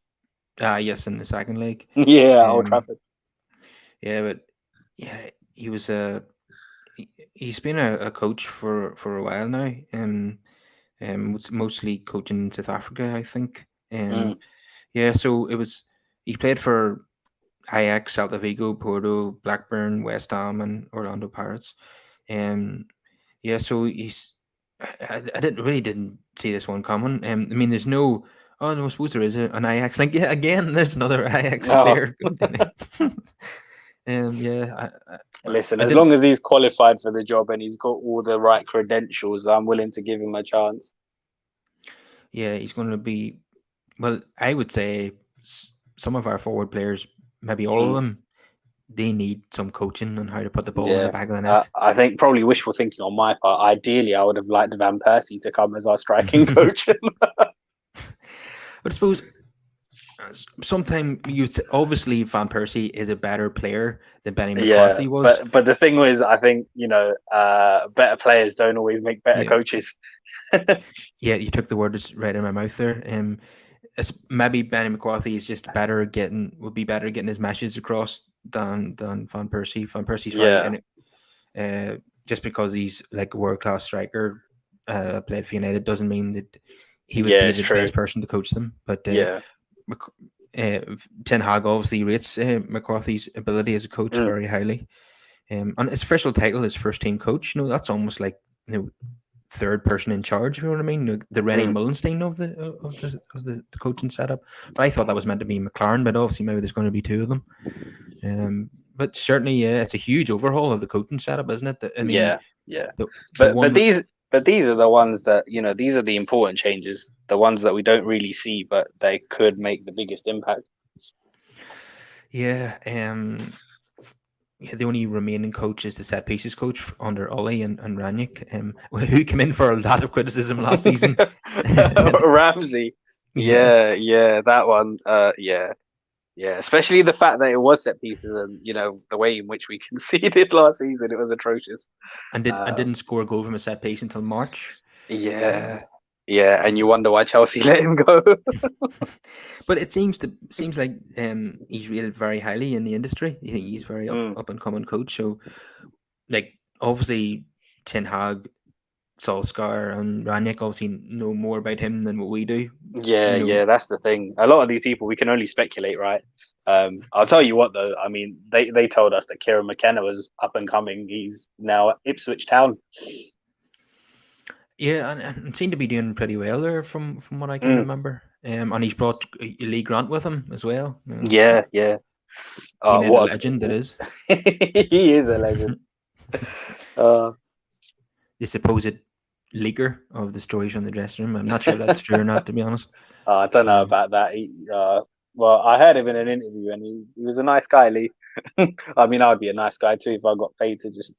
Yes, in the second leg. Yeah, Old Trafford. Yeah, but yeah, he was he's been a coach for a while now, mostly coaching in South Africa, I think. Yeah, so he played for Ajax, Celta Vigo, Porto, Blackburn, West Ham, and Orlando Pirates. Yeah, so I didn't see this one coming. I mean, there's no. Oh no, I suppose there is an Ajax link. Yeah, again, there's another Ajax player. Yeah. Listen, as long as he's qualified for the job and he's got all the right credentials, I'm willing to give him a chance. Yeah, he's going to be. Well, I would say some of our forward players, maybe all of them, they need some coaching on how to put the ball in the back of the net. I think probably wishful thinking on my part. Ideally, I would have liked Van Persie to come as our striking coach. But I suppose sometimes obviously Van Persie is a better player than Benny McCarthy was. But the thing was, I think better players don't always make better coaches. Yeah, you took the words right in my mouth there. Maybe Benny McCarthy is just would be better getting his message across than Van Persie. Van Persie's fine, and just because he's like a world class striker, played for United doesn't mean that he would be the best person to coach them. But Ten Hag obviously rates McCarthy's ability as a coach very highly. And his official title is first team coach. That's almost like third person in charge. You know what I mean? The Rennie Mullenstein of the coaching setup. But I thought that was meant to be McLaren. But obviously maybe there's going to be two of them. But certainly, it's a huge overhaul of the coaching setup, isn't it? I mean, But these are the ones that these are the important changes, the ones that we don't really see, but they could make the biggest impact. Yeah. The only remaining coach is the set pieces coach under Ollie and Ranić, who came in for a lot of criticism last season. Ramsey. Yeah, that one. Yeah, especially the fact that it was set pieces and the way in which we conceded last season, it was atrocious. And didn't score a goal from a set piece until March. Yeah, and you wonder why Chelsea let him go. But it seems like he's rated very highly in the industry. You think he's very up and coming coach. So, like obviously, Ten Hag, Solskjaer, and Ranić obviously know more about him than what we do. Yeah, that's the thing. A lot of these people we can only speculate, right? I'll tell you what though. I mean, they told us that Kieran McKenna was up and coming. He's now at Ipswich Town. Yeah, and seemed to be doing pretty well there from what I can remember. And he's brought Lee Grant with him as well. Yeah, yeah. United What legend that is. he is a legend. Uh, The supposed leaker of the stories from the dressing room. I'm not sure if that's true or not, to be honest. I don't know Um, about that. Well, I heard him in an interview, and he was a nice guy, Lee. I mean, I'd be a nice guy too if I got paid to just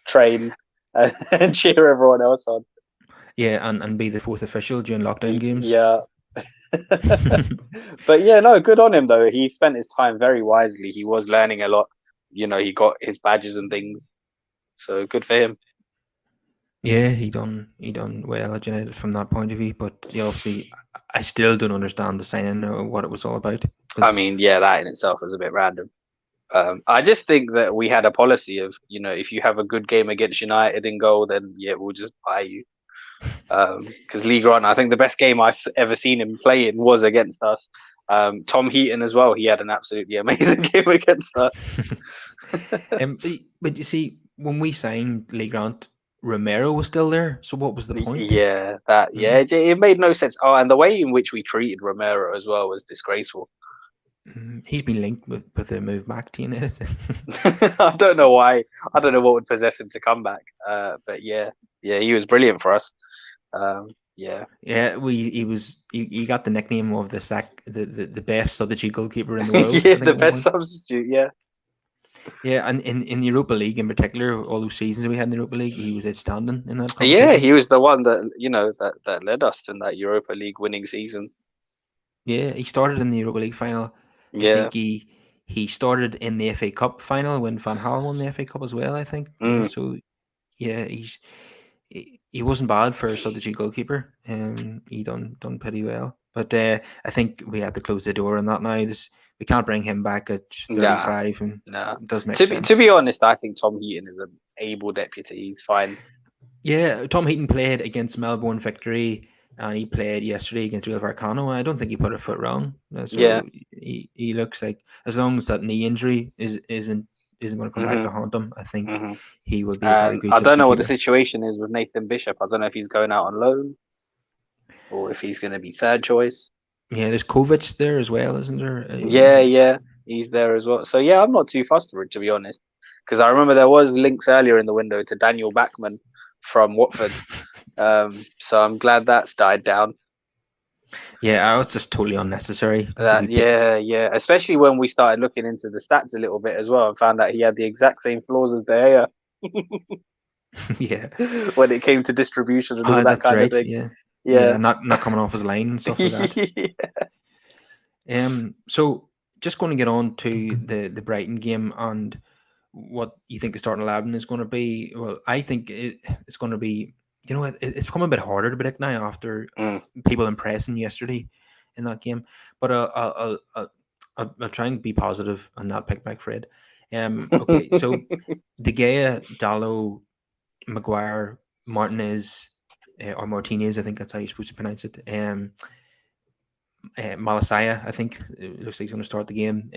train, and cheer everyone else on. yeah, and be the fourth official during lockdown games. Yeah. But yeah, no, good on him though. He spent his time very wisely. He was learning a lot. He got his badges and things. So good for him. Yeah, he done well at United from that point of view. But yeah, obviously, I still don't understand the signing or what it was all about. I Because mean, yeah, that in itself was a bit random. I just think that we had a policy of, if you have a good game against United in goal, then yeah, we'll just buy you. Because Lee Grant, I think the best game I've ever seen him play in was against us. Tom Heaton as well. He had an absolutely amazing game against us. but you see, when we signed Lee Grant, Romero was still there. So what was the point? Yeah, Mm, it made no sense. Oh, and the way in which we treated Romero as well was disgraceful. He's been linked with a move back to United. I don't know why. I don't know what would possess him to come back. But yeah, he was brilliant for us. Yeah. Yeah, he got the nickname of the best substitute goalkeeper in the world, Yeah, I think the at one best point. substitute. Yeah. Yeah, and in the Europa League in particular, all those seasons we had in the Europa League, he was outstanding in that Yeah, competition. he was the one that that led us in that Europa League winning season. Yeah, he started in the Europa League final. I Yeah. think he started in the FA Cup final when Van Gaal won the FA Cup as well, I think. Yeah, Mm. so yeah, he wasn't bad for a substitute goalkeeper. He done pretty well. But I think we have to close the door on that now. We can't bring him back at Nah, 35, and nah. it does make To sense. be honest, I think Tom Heaton is an able deputy. He's fine. Yeah, Tom Heaton played against Melbourne Victory, and he played yesterday against Real Varcano. I don't think he put a foot wrong. Yeah. So he looks like, as long as that knee injury isn't going to come back Hmm. to haunt him, I think Hmm. he will be a very And good I don't know substitute what the keeper. situation is with Nathan Bishop. I don't know if he's going out on loan or if he's going to be third choice. Yeah, there's Kovac there as well, isn't there? Yeah, yeah, he's there as well. So yeah, I'm not too fussed for it, to be honest, because I remember there was links earlier in the window to Daniel Backman from Watford. So I'm glad that's died down. Yeah, it's just totally unnecessary to That be picked. yeah, especially when we started looking into the stats a little bit as well and found out he had the exact same flaws as De Yeah, Gea when it came to distribution and all that that's kind of right. thing. Yeah, Yeah. not coming off his line and stuff like that. So just going to get on to the Brighton game and what you think the starting 11 is going to be. Well, I think it's going to be. It's become a bit harder to predict now after Mm. people impressing yesterday in that game. But I'll try and be positive and not pick back Fred. Okay, so De Gea, Dallo, Maguire, Martinez, or Martinez, I think that's how you're supposed to pronounce it. Malasaya, I think it looks like he's going to start the game.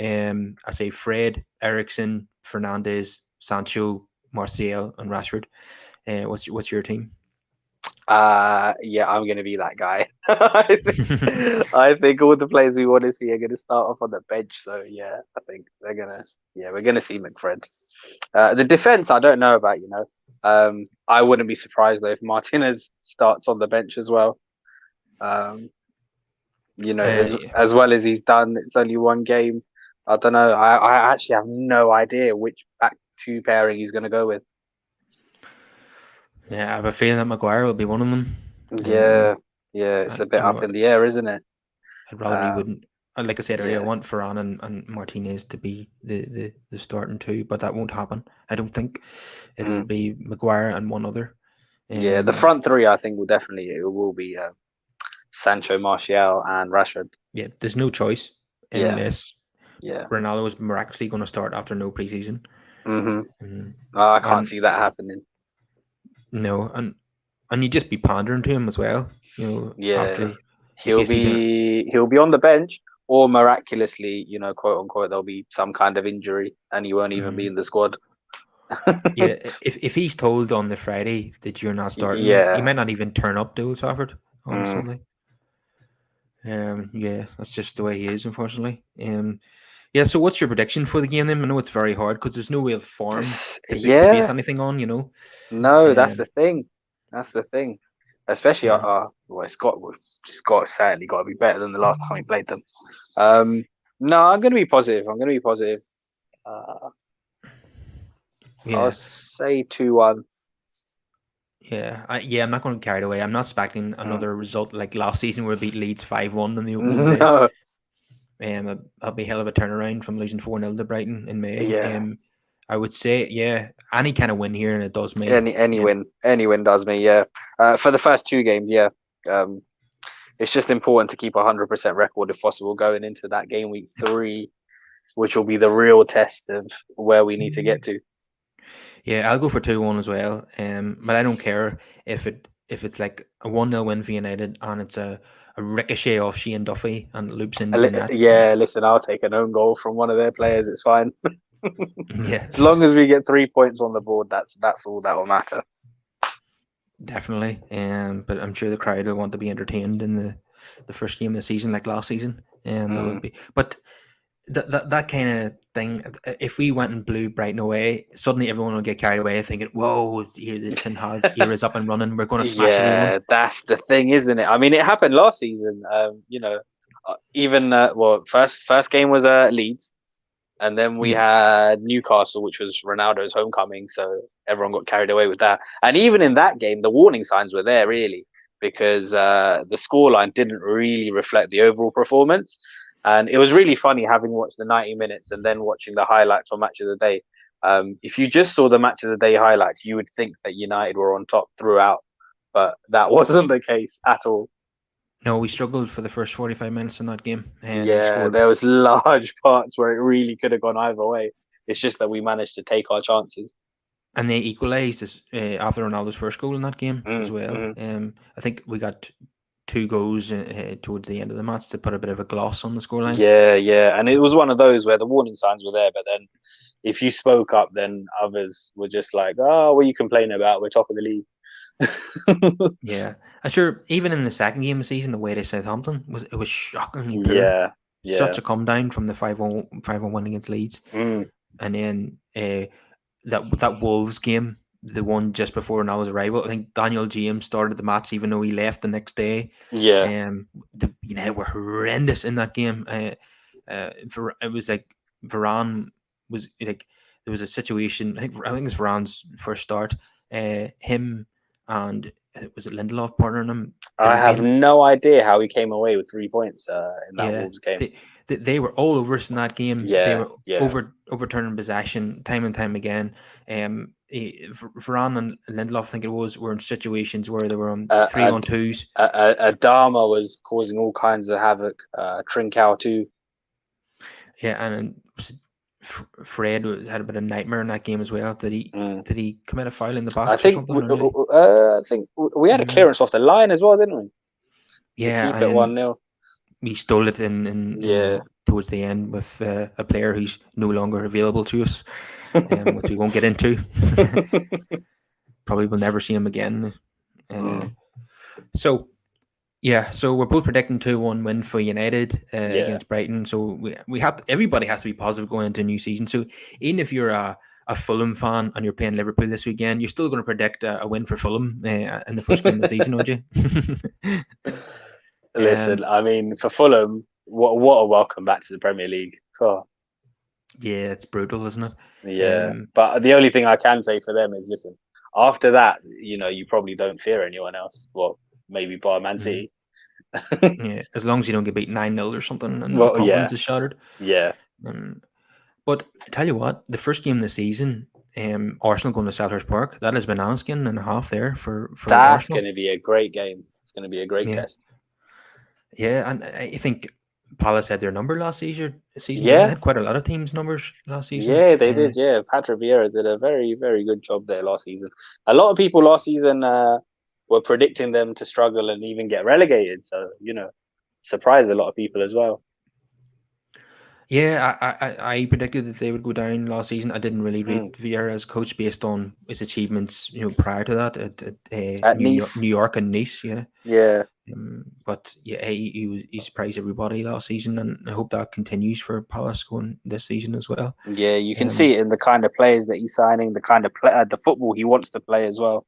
I say Fred, Ericsson, Fernandez, Sancho, Martial, and Rashford. What's your team? Yeah, I'm gonna be that guy. I think all the players we want to see are gonna start off on the bench. So yeah, I think we're gonna see McFred. The defense, I don't know about. I wouldn't be surprised though if Martinez starts on the bench as well. Um, Yeah. as well as he's done. It's only one game. I don't know. I actually have no idea which back two pairing he's gonna go with. I have a feeling that Maguire will be one of them. Yeah, yeah, it's a bit up in the air, isn't it? I'd rather he Um, wouldn't. Like I said earlier, I yeah. want Varane and Martinez to be the starting two, but that won't happen. I don't think it'll Mm. be Maguire and one other. Yeah, the front three, I think, it will be Sancho, Martial, and Rashford. Yeah, there's no choice Yeah, unless yeah. Ronaldo is miraculously going to start after no preseason. Hmm. Mm. I can't And see that happening. no, and you just be pandering to him as well. Yeah, After he basically been. he'll be on the bench, or miraculously, quote unquote, there'll be some kind of injury, and he won't even be Mm, in the squad. Yeah, if he's told on the Friday that you're not starting, he Yeah. might not even turn up to Old Trafford on the Mm. Sunday. Yeah, that's just the way he is, unfortunately. Yeah. So, what's your prediction for the game then? I know it's very hard because there's no real form to base Yeah. anything on. You know. No, that's Um, the thing. That's the thing. Especially, um, well, it's certainly got to be better than the last time we played them. Um, no, I'm going to be positive. I'm going to be positive. Uh, I'll yeah, say 2-1. yeah. I'm not going to carry it away. I'm not expecting Mm. another result like last season where we beat Leeds 5-1 on the opening day. No, That'll be a hell of a turnaround from losing 4-0 to Brighton in May. yeah. I would say, yeah, any kind of win here and it does me. Any win does me. Yeah. For the first two games, yeah. Um, it's just important to keep 100% record if possible going into that game week 3, which will be the real test of where we need to get to. Yeah, I'll go for 2-1 as well. But I don't care if it's like a 1-0 win for United and it's a ricochet off Shane Duffy and it loops into the net. Yeah, listen, I'll take an own goal from one of their players. It's fine. Yeah, As long as we get 3 points on the board, that's all that will matter. definitely. But I'm sure the crowd will want to be entertained in the first game of the season, like last season. It Mm. would be. But that kind of thing. If we went and blew Brighton away, suddenly everyone will get carried away, thinking, "Whoa, here the Ten Hag era is up and running. We're going to smash everyone." Yeah, that's the thing, isn't it? I mean, it happened last season. Even first game was Leeds, and then we Yeah, had Newcastle, which was Ronaldo's homecoming. So everyone got carried away with that. And even in that game, the warning signs were there really because the scoreline didn't really reflect the overall performance. And it was really funny having watched the 90 minutes and then watching the highlights on Match of the Day. If you just saw the Match of the Day highlights, you would think that United were on top throughout, but that wasn't the case at all. no, we struggled for the first 45 minutes in that game, and then Yeah, scored. there was large parts where it really could have gone either way. It's just that we managed to take our chances. And they equalised after Ronaldo's first goal in that game as well. Mm. I think we got 2 goals towards the end of the match to put a bit of a gloss on the scoreline. Yeah, yeah. And it was one of those where the warning signs were there, but then if you spoke up, then others were just like, oh, what are you complaining about? We're top of the league. Yeah, I'm sure. Even in the second game of the season, away to Southampton was shockingly poor. Yeah, yeah. Such a come down from the 5-1 against Leeds, Mm, and then that Wolves game, the one just before Ronaldo's arrival. I think Daniel James started the match, even though he left the next day. yeah. The United were horrendous in that game. It was like Varane was like there was a situation. I think it's Varane's first start. Him and was it Lindelof partnering him? They I were have being no idea how he came away with 3 points in that yeah. Wolves game. They were all over us in that game. They Yeah, were yeah. overturning possession time and time again. Varane and Lindelof, I think it was, were in situations where they were on three Uh, on twos. Adama was causing all kinds of havoc. Trincao too. Yeah, and Fred had a bit of nightmare in that game as well. Mm. Did he commit a foul in the I box or think something? Or did he? I think we had a Mm. clearance off the line as well, didn't we? To Yeah, keep and it then 1-0. we stole it Yeah. in towards the end with a player who's no longer available to us, which we won't get into. Probably will never see him again. Mm, So yeah, so we're both predicting 2-1 win for United yeah. against Brighton. So we have everybody has to be positive going into a new season. So even if you're a Fulham fan and you're playing Liverpool this weekend, you're still going to predict a win for Fulham in the first game of the season, aren't you? Listen, I mean, for Fulham, what a welcome back to the Premier League. Oh, Yeah, it's brutal, isn't it? yeah. But the only thing I can say for them is, listen, after that, you probably don't fear anyone else. Well, maybe by Man Mm, City. yeah, as long as you don't get beat 9-0 or something and your Well, confidence yeah, is shattered. yeah. Um, but I tell you what, the first game of the season, Arsenal going to Selhurst Park, that has been asking and a half there for That's Arsenal. going to be a great game. It's going to be a great Yeah. test. Yeah, and I think Palace had their number last season, didn't they? Yeah, Had quite a lot of teams' numbers last season. yeah, they did. Yeah, Patrick Vieira did a very, very good job there last season. A lot of people last season were predicting them to struggle and even get relegated. So, surprised a lot of people as well. Yeah, I predicted that they would go down last season. I didn't really Mm. rate Vieira as coach based on his achievements, prior to that at At Nice. New York and Nice. Yeah, Yeah, but yeah, he surprised everybody last season, and I hope that continues for Palace going this season as well. yeah, you can Um, see it in the kind of players that he's signing, the kind of the football he wants to play as well.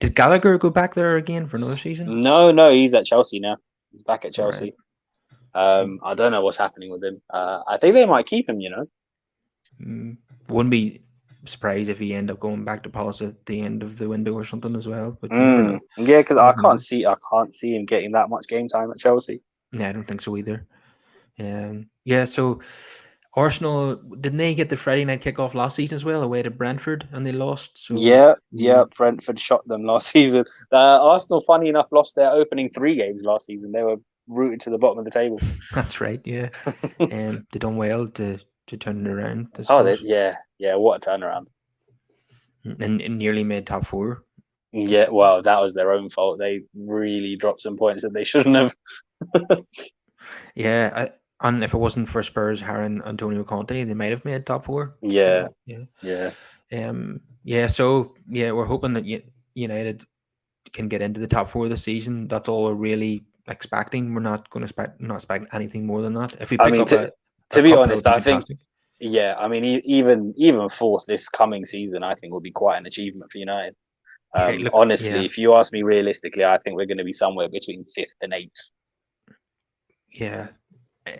did Gallagher go back there again for another season? No, he's at Chelsea now. He's back at All right. Chelsea. I don't know what's happening with him. I think they might keep him. Wouldn't be surprised if he end up going back to Palace at the end of the window or something as well. But you never know. Yeah, because You I never can't know. see him getting that much game time at Chelsea. Yeah, I don't think so either. Yeah, so Arsenal, didn't they get the Friday night kickoff last season as well, away to Brentford, and they lost? So Yeah. Brentford shot them last season. Arsenal, funny enough, lost their opening 3 games last season. They were rooted to the bottom of the table. that's right. Yeah, they done well to turn it around, I Oh, suppose, yeah. What a turnaround! and nearly made top four. Yeah, well, that was their own fault. They really dropped some points that they shouldn't have. Yeah, and if it wasn't for Spurs hiring Antonio Conte, they might have made top four. Yeah, So yeah, yeah. yeah. So yeah, we're hoping that United can get into the top four this season. That's all we're really expecting. We're not going to expect anything more than that. If we I pick mean, up a to be cup, that would honest, be I think fantastic. yeah. I mean, even fourth this coming season, I think will be quite an achievement for United. Yeah, look, Honestly, yeah, if you ask me realistically, I think we're going to be somewhere between fifth and eighth. yeah. Eh,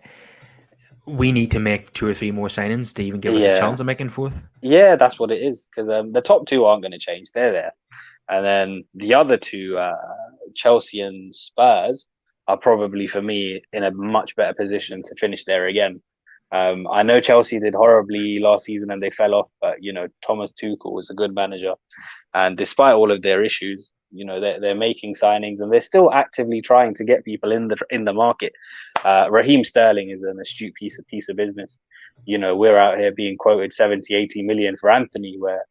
We need to make 2 or 3 more signings to even give us a Yeah, chance of making fourth. yeah, that's what it is. Because the top two aren't going to change; they're there, and then the other two, Chelsea and Spurs, are probably for me in a much better position to finish there again. I know Chelsea did horribly last season and they fell off, but Thomas Tuchel was a good manager, and despite all of their issues, they're making signings and they're still actively trying to get people in the market. Raheem Sterling is an astute piece of business. We're out here being quoted 70, 80 million for Anthony, where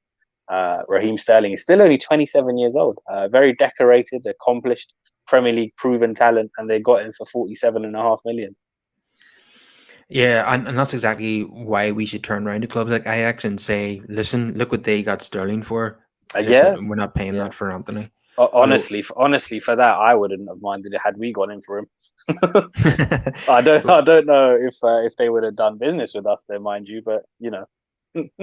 Raheem Sterling is still only 27 years old, very decorated, accomplished, Premier League proven talent, and they got him for 47.5 million. Yeah, and that's exactly why we should turn around to clubs like Ajax and say, listen, look what they got Sterling for. Yeah, Listen, we're not paying yeah. that for Anthony. Honestly, for that, I wouldn't have minded it had we gone in for him. I But don't know if they would have done business with us, there, mind you, but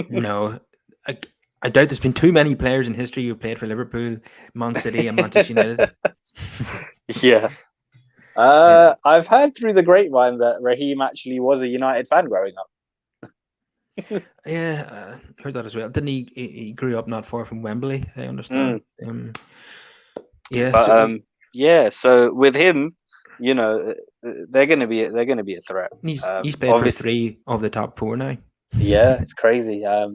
no, I doubt there's been too many players in history who played for Liverpool, Man City, and Manchester United. yeah. Yeah, I've heard through the grapevine that Raheem actually was a United fan growing up. yeah, heard that as well. Didn't he grew up not far from Wembley? I Mm. understand. Yeah, But so yeah. So with him, they're gonna be a threat. he's played for Obviously, 3 of the top 4 now. yeah, it's crazy. Yeah,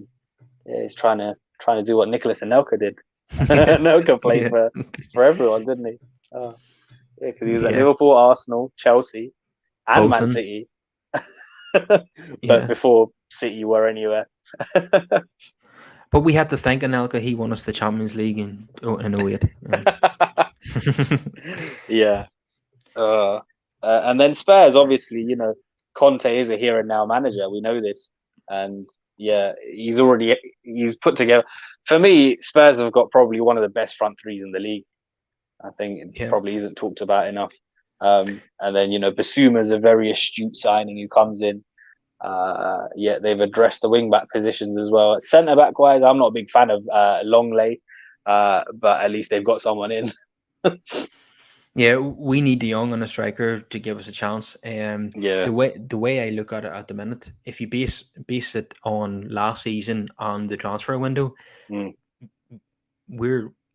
he's trying to do what Nicholas Anelka did. Anelka played Yeah, for everyone, didn't he? Oh, yeah, because he was at yeah, Liverpool, Arsenal, Chelsea, and Man Bolton. City. But Yeah, before City were anywhere. but we had to thank Anelka. He won us the Champions League in 08. Yeah. And then Spurs, obviously, Conte is a here and now manager. We know this, and yeah, he's put together. For me, Spurs have got probably one of the best front threes in the league. I think it Yeah, probably isn't talked about enough. And then Basuma's a very astute signing who comes in. Yeah, they've addressed the wing back positions as well. Centre back wise, I'm not a big fan of Longley, but at least they've got someone in. yeah, we need De Jong on a striker to give us a chance. Yeah. The way I look at it at the minute, if you base it on last season on the transfer window, Mm.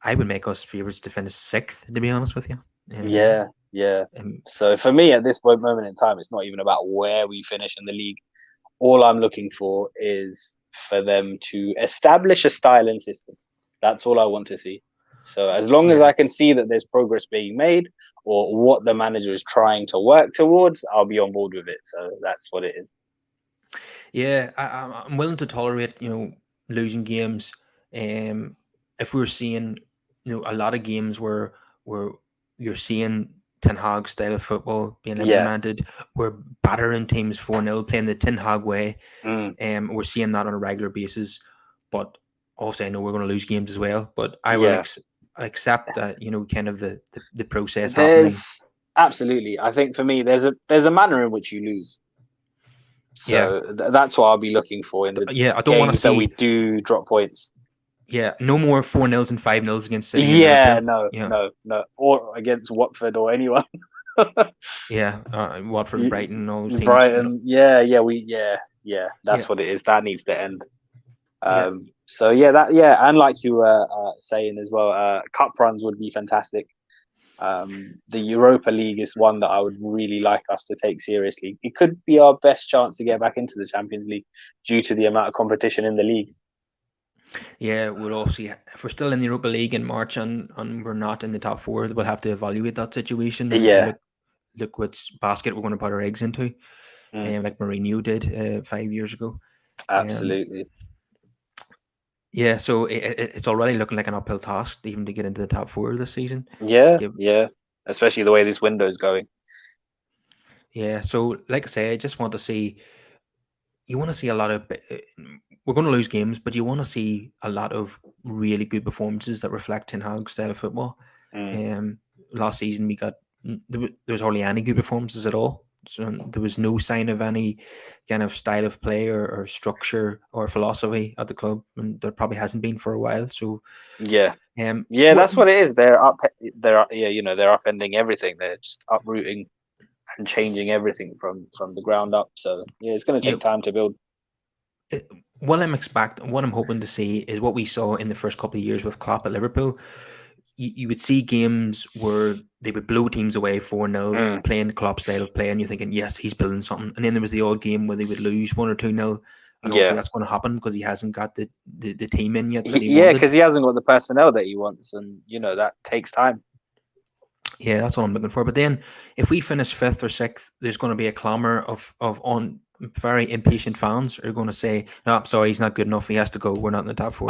I would make us favourites to finish 6th. To be honest with you, Yeah, yeah. um, So for me, at this moment in time, it's not even about where we finish in the league. All I'm looking for is for them to establish a style and system. That's all I want to see. So as long as yeah, I can see that there's progress being made or what the manager is trying to work towards, I'll be on board with it. So that's what it is. yeah. I'm willing to tolerate losing games. If we're seeing a lot of games where you're seeing Ten Hag style of football being Yeah. implemented. We're battering teams 4-0, playing the Ten Hag way. Mm. We're seeing that on a regular basis. But obviously, I know we're going to lose games as well. But I will Yeah. accept that, kind of the process happening. There's absolutely. I think for me, there's a manner in which you lose. Yeah. So that's what I'll be looking for in the Yeah, I don't want to games that we see. do drop points. Yeah, no more 4-0s and 5-0s against City and Yeah, Liverpool. no, Yeah, no, no, or against Watford or anyone. yeah, Watford and Brighton and all those teams. No, Brighton, yeah. yeah, That's what it is. That needs to end. yeah, So yeah, and like you were saying as well, cup runs would be fantastic. The Europa League is one that I would really like us to take seriously. It could be our best chance to get back into the Champions League due to the amount of competition in the league. yeah. We'll obviously, if we're still in the Europa League in March and we're not in the top four, we'll have to evaluate that situation and Yeah, look which basket we're going to put our eggs into, mm, like Mourinho did 5 years ago. Um, absolutely. yeah, so it's already looking like an uphill task even to get into the top four this season. Yeah, Give, yeah. Especially the way this window's going. yeah, so like I say, I just want to see. You want to see a lot of. We're going to lose games, but you want to see a lot of really good performances that reflect Ten Hag's style of football. Mm, Um, Last season we got there was hardly any good performances at all. So there was no sign of any kind of style of play or structure or philosophy at the club, and there probably hasn't been for a while. So, yeah, um, yeah. what That's what it is. Yeah, they're upending everything. They're just uprooting and changing everything from the ground up. So yeah, it's going to yeah, take time to build. what I'm hoping to see is what we saw in the first couple of years with Klopp at Liverpool. You would see games where they would blow teams away 4-0, Mm, playing Klopp style of play, and you're thinking, yes, he's building something. And then there was the odd game where they would lose 1 or 2-0, and obviously yeah. that's going to happen because he hasn't got the team in yet that he Yeah, wanted. because he hasn't got the personnel that he wants, and that takes time. Yeah, that's what I'm looking for. But then, if we finish fifth or sixth, there's going to be a clamor of on very impatient fans who are going to say, "No, I'm sorry, he's not good enough. He has to go. We're not in the top four."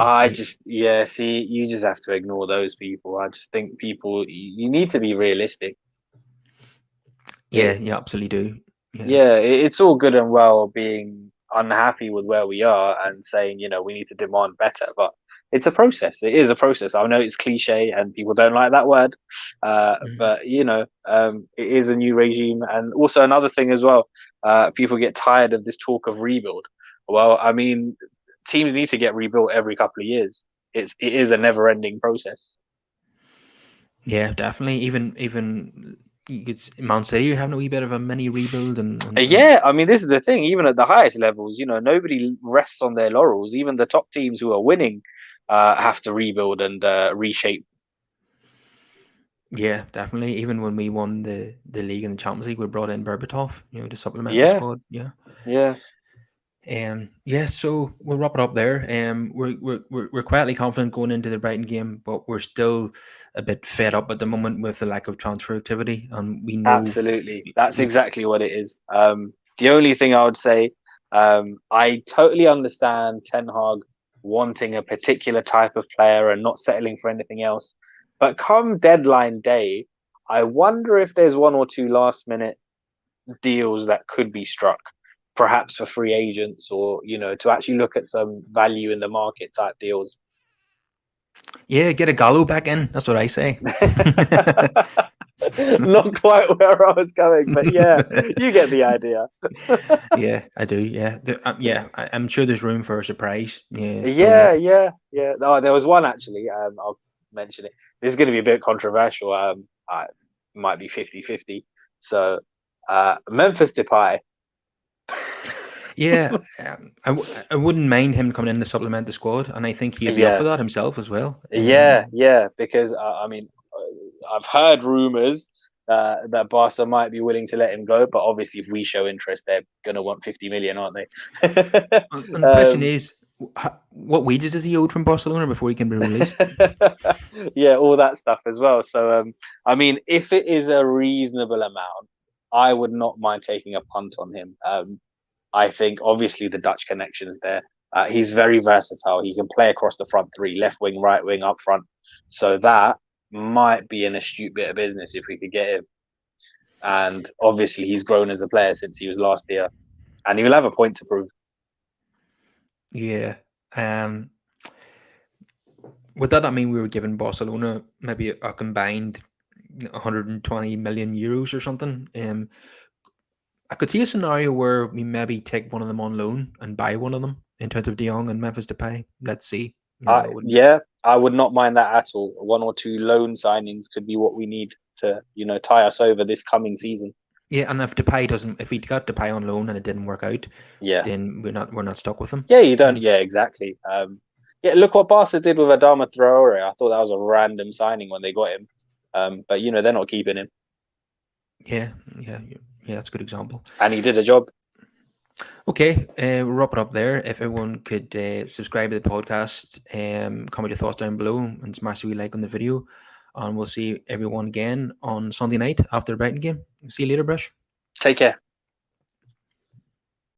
Yeah, see, you just have to ignore those people. I just think you need to be realistic. Yeah, It, you absolutely do. Yeah. yeah, it's all good and well being unhappy with where we are and saying, we need to demand better, but it's a process. It is a process. I know it's cliche and people don't like that word, Mhm. but it is a new regime. And also another thing as well, people get tired of this talk of rebuild. Well, I mean, teams need to get rebuilt every couple of years. It is a never-ending process. Yeah, definitely. Even you could Man City having a wee bit of a mini rebuild and Yeah, I mean, this is the thing. Even at the highest levels, nobody rests on their laurels. Even the top teams who are winning have to rebuild and reshape. yeah, definitely. Even when we won the league and the Champions League, we brought in Berbatov, to supplement the Yeah, squad. Yeah. yeah, Yeah, so we'll wrap it up there. We're quietly confident going into the Brighton game, but we're still a bit fed up at the moment with the lack of transfer activity, and we know absolutely. That's we've exactly what it is. The only thing I would say, I totally understand Ten Hag wanting a particular type of player and not settling for anything else. But come deadline day, I wonder if there's one or two last minute deals that could be struck, perhaps for free agents or to actually look at some value in the market type deals. yeah, get a Gallo back in. That's what I say. Not quite where I was going, but yeah, you get the idea. Yeah, I do. Yeah, yeah. I'm sure there's room for a surprise. Yeah, still Yeah, there. yeah, yeah. Oh, there was one actually. I'll mention it. This is going to be a bit controversial. I might be 50-50. So, Memphis Depay. Yeah, I wouldn't mind him coming in to supplement the squad, and I think he'd be up for Yeah, that himself as well. yeah. Because I mean, I've heard rumors that Barca might be willing to let him go, but obviously, if we show interest, they're going to want 50 million, aren't they? And the question is, what wages is he owed from Barcelona before he can be released? Yeah, all that stuff as well. So, I mean, if it is a reasonable amount, I would not mind taking a punt on him. I think obviously the Dutch connections there. He's very versatile. He can play across the front three, left wing, right wing, up front. So that might be an astute bit of business if we could get him. and obviously he's grown as a player since he was last year, and he will have a point to prove. Yeah. Would that not mean we were giving Barcelona maybe a combined 120 million euros or something? I could see a scenario where we maybe take one of them on loan and buy one of them in terms of De Jong and Memphis Depay. Let's see. Yeah, I would not mind that at all. 1 or 2 loan signings could be what we need to, tie us over this coming season. Yeah, and if we got Depay on loan and it didn't work out, Yeah, then we're not stuck with him. yeah, you don't. Yeah, exactly. Yeah, look what Barca did with Adama Traore. I thought that was a random signing when they got him. But they're not keeping him. Yeah, that's a good example. And he did a job. Okay, we'll wrap it up there. If everyone could subscribe to the podcast, comment your thoughts down below, and smash a wee like on the video. And we'll see everyone again on Sunday night after the Brighton game. See you later, Brush. Take care.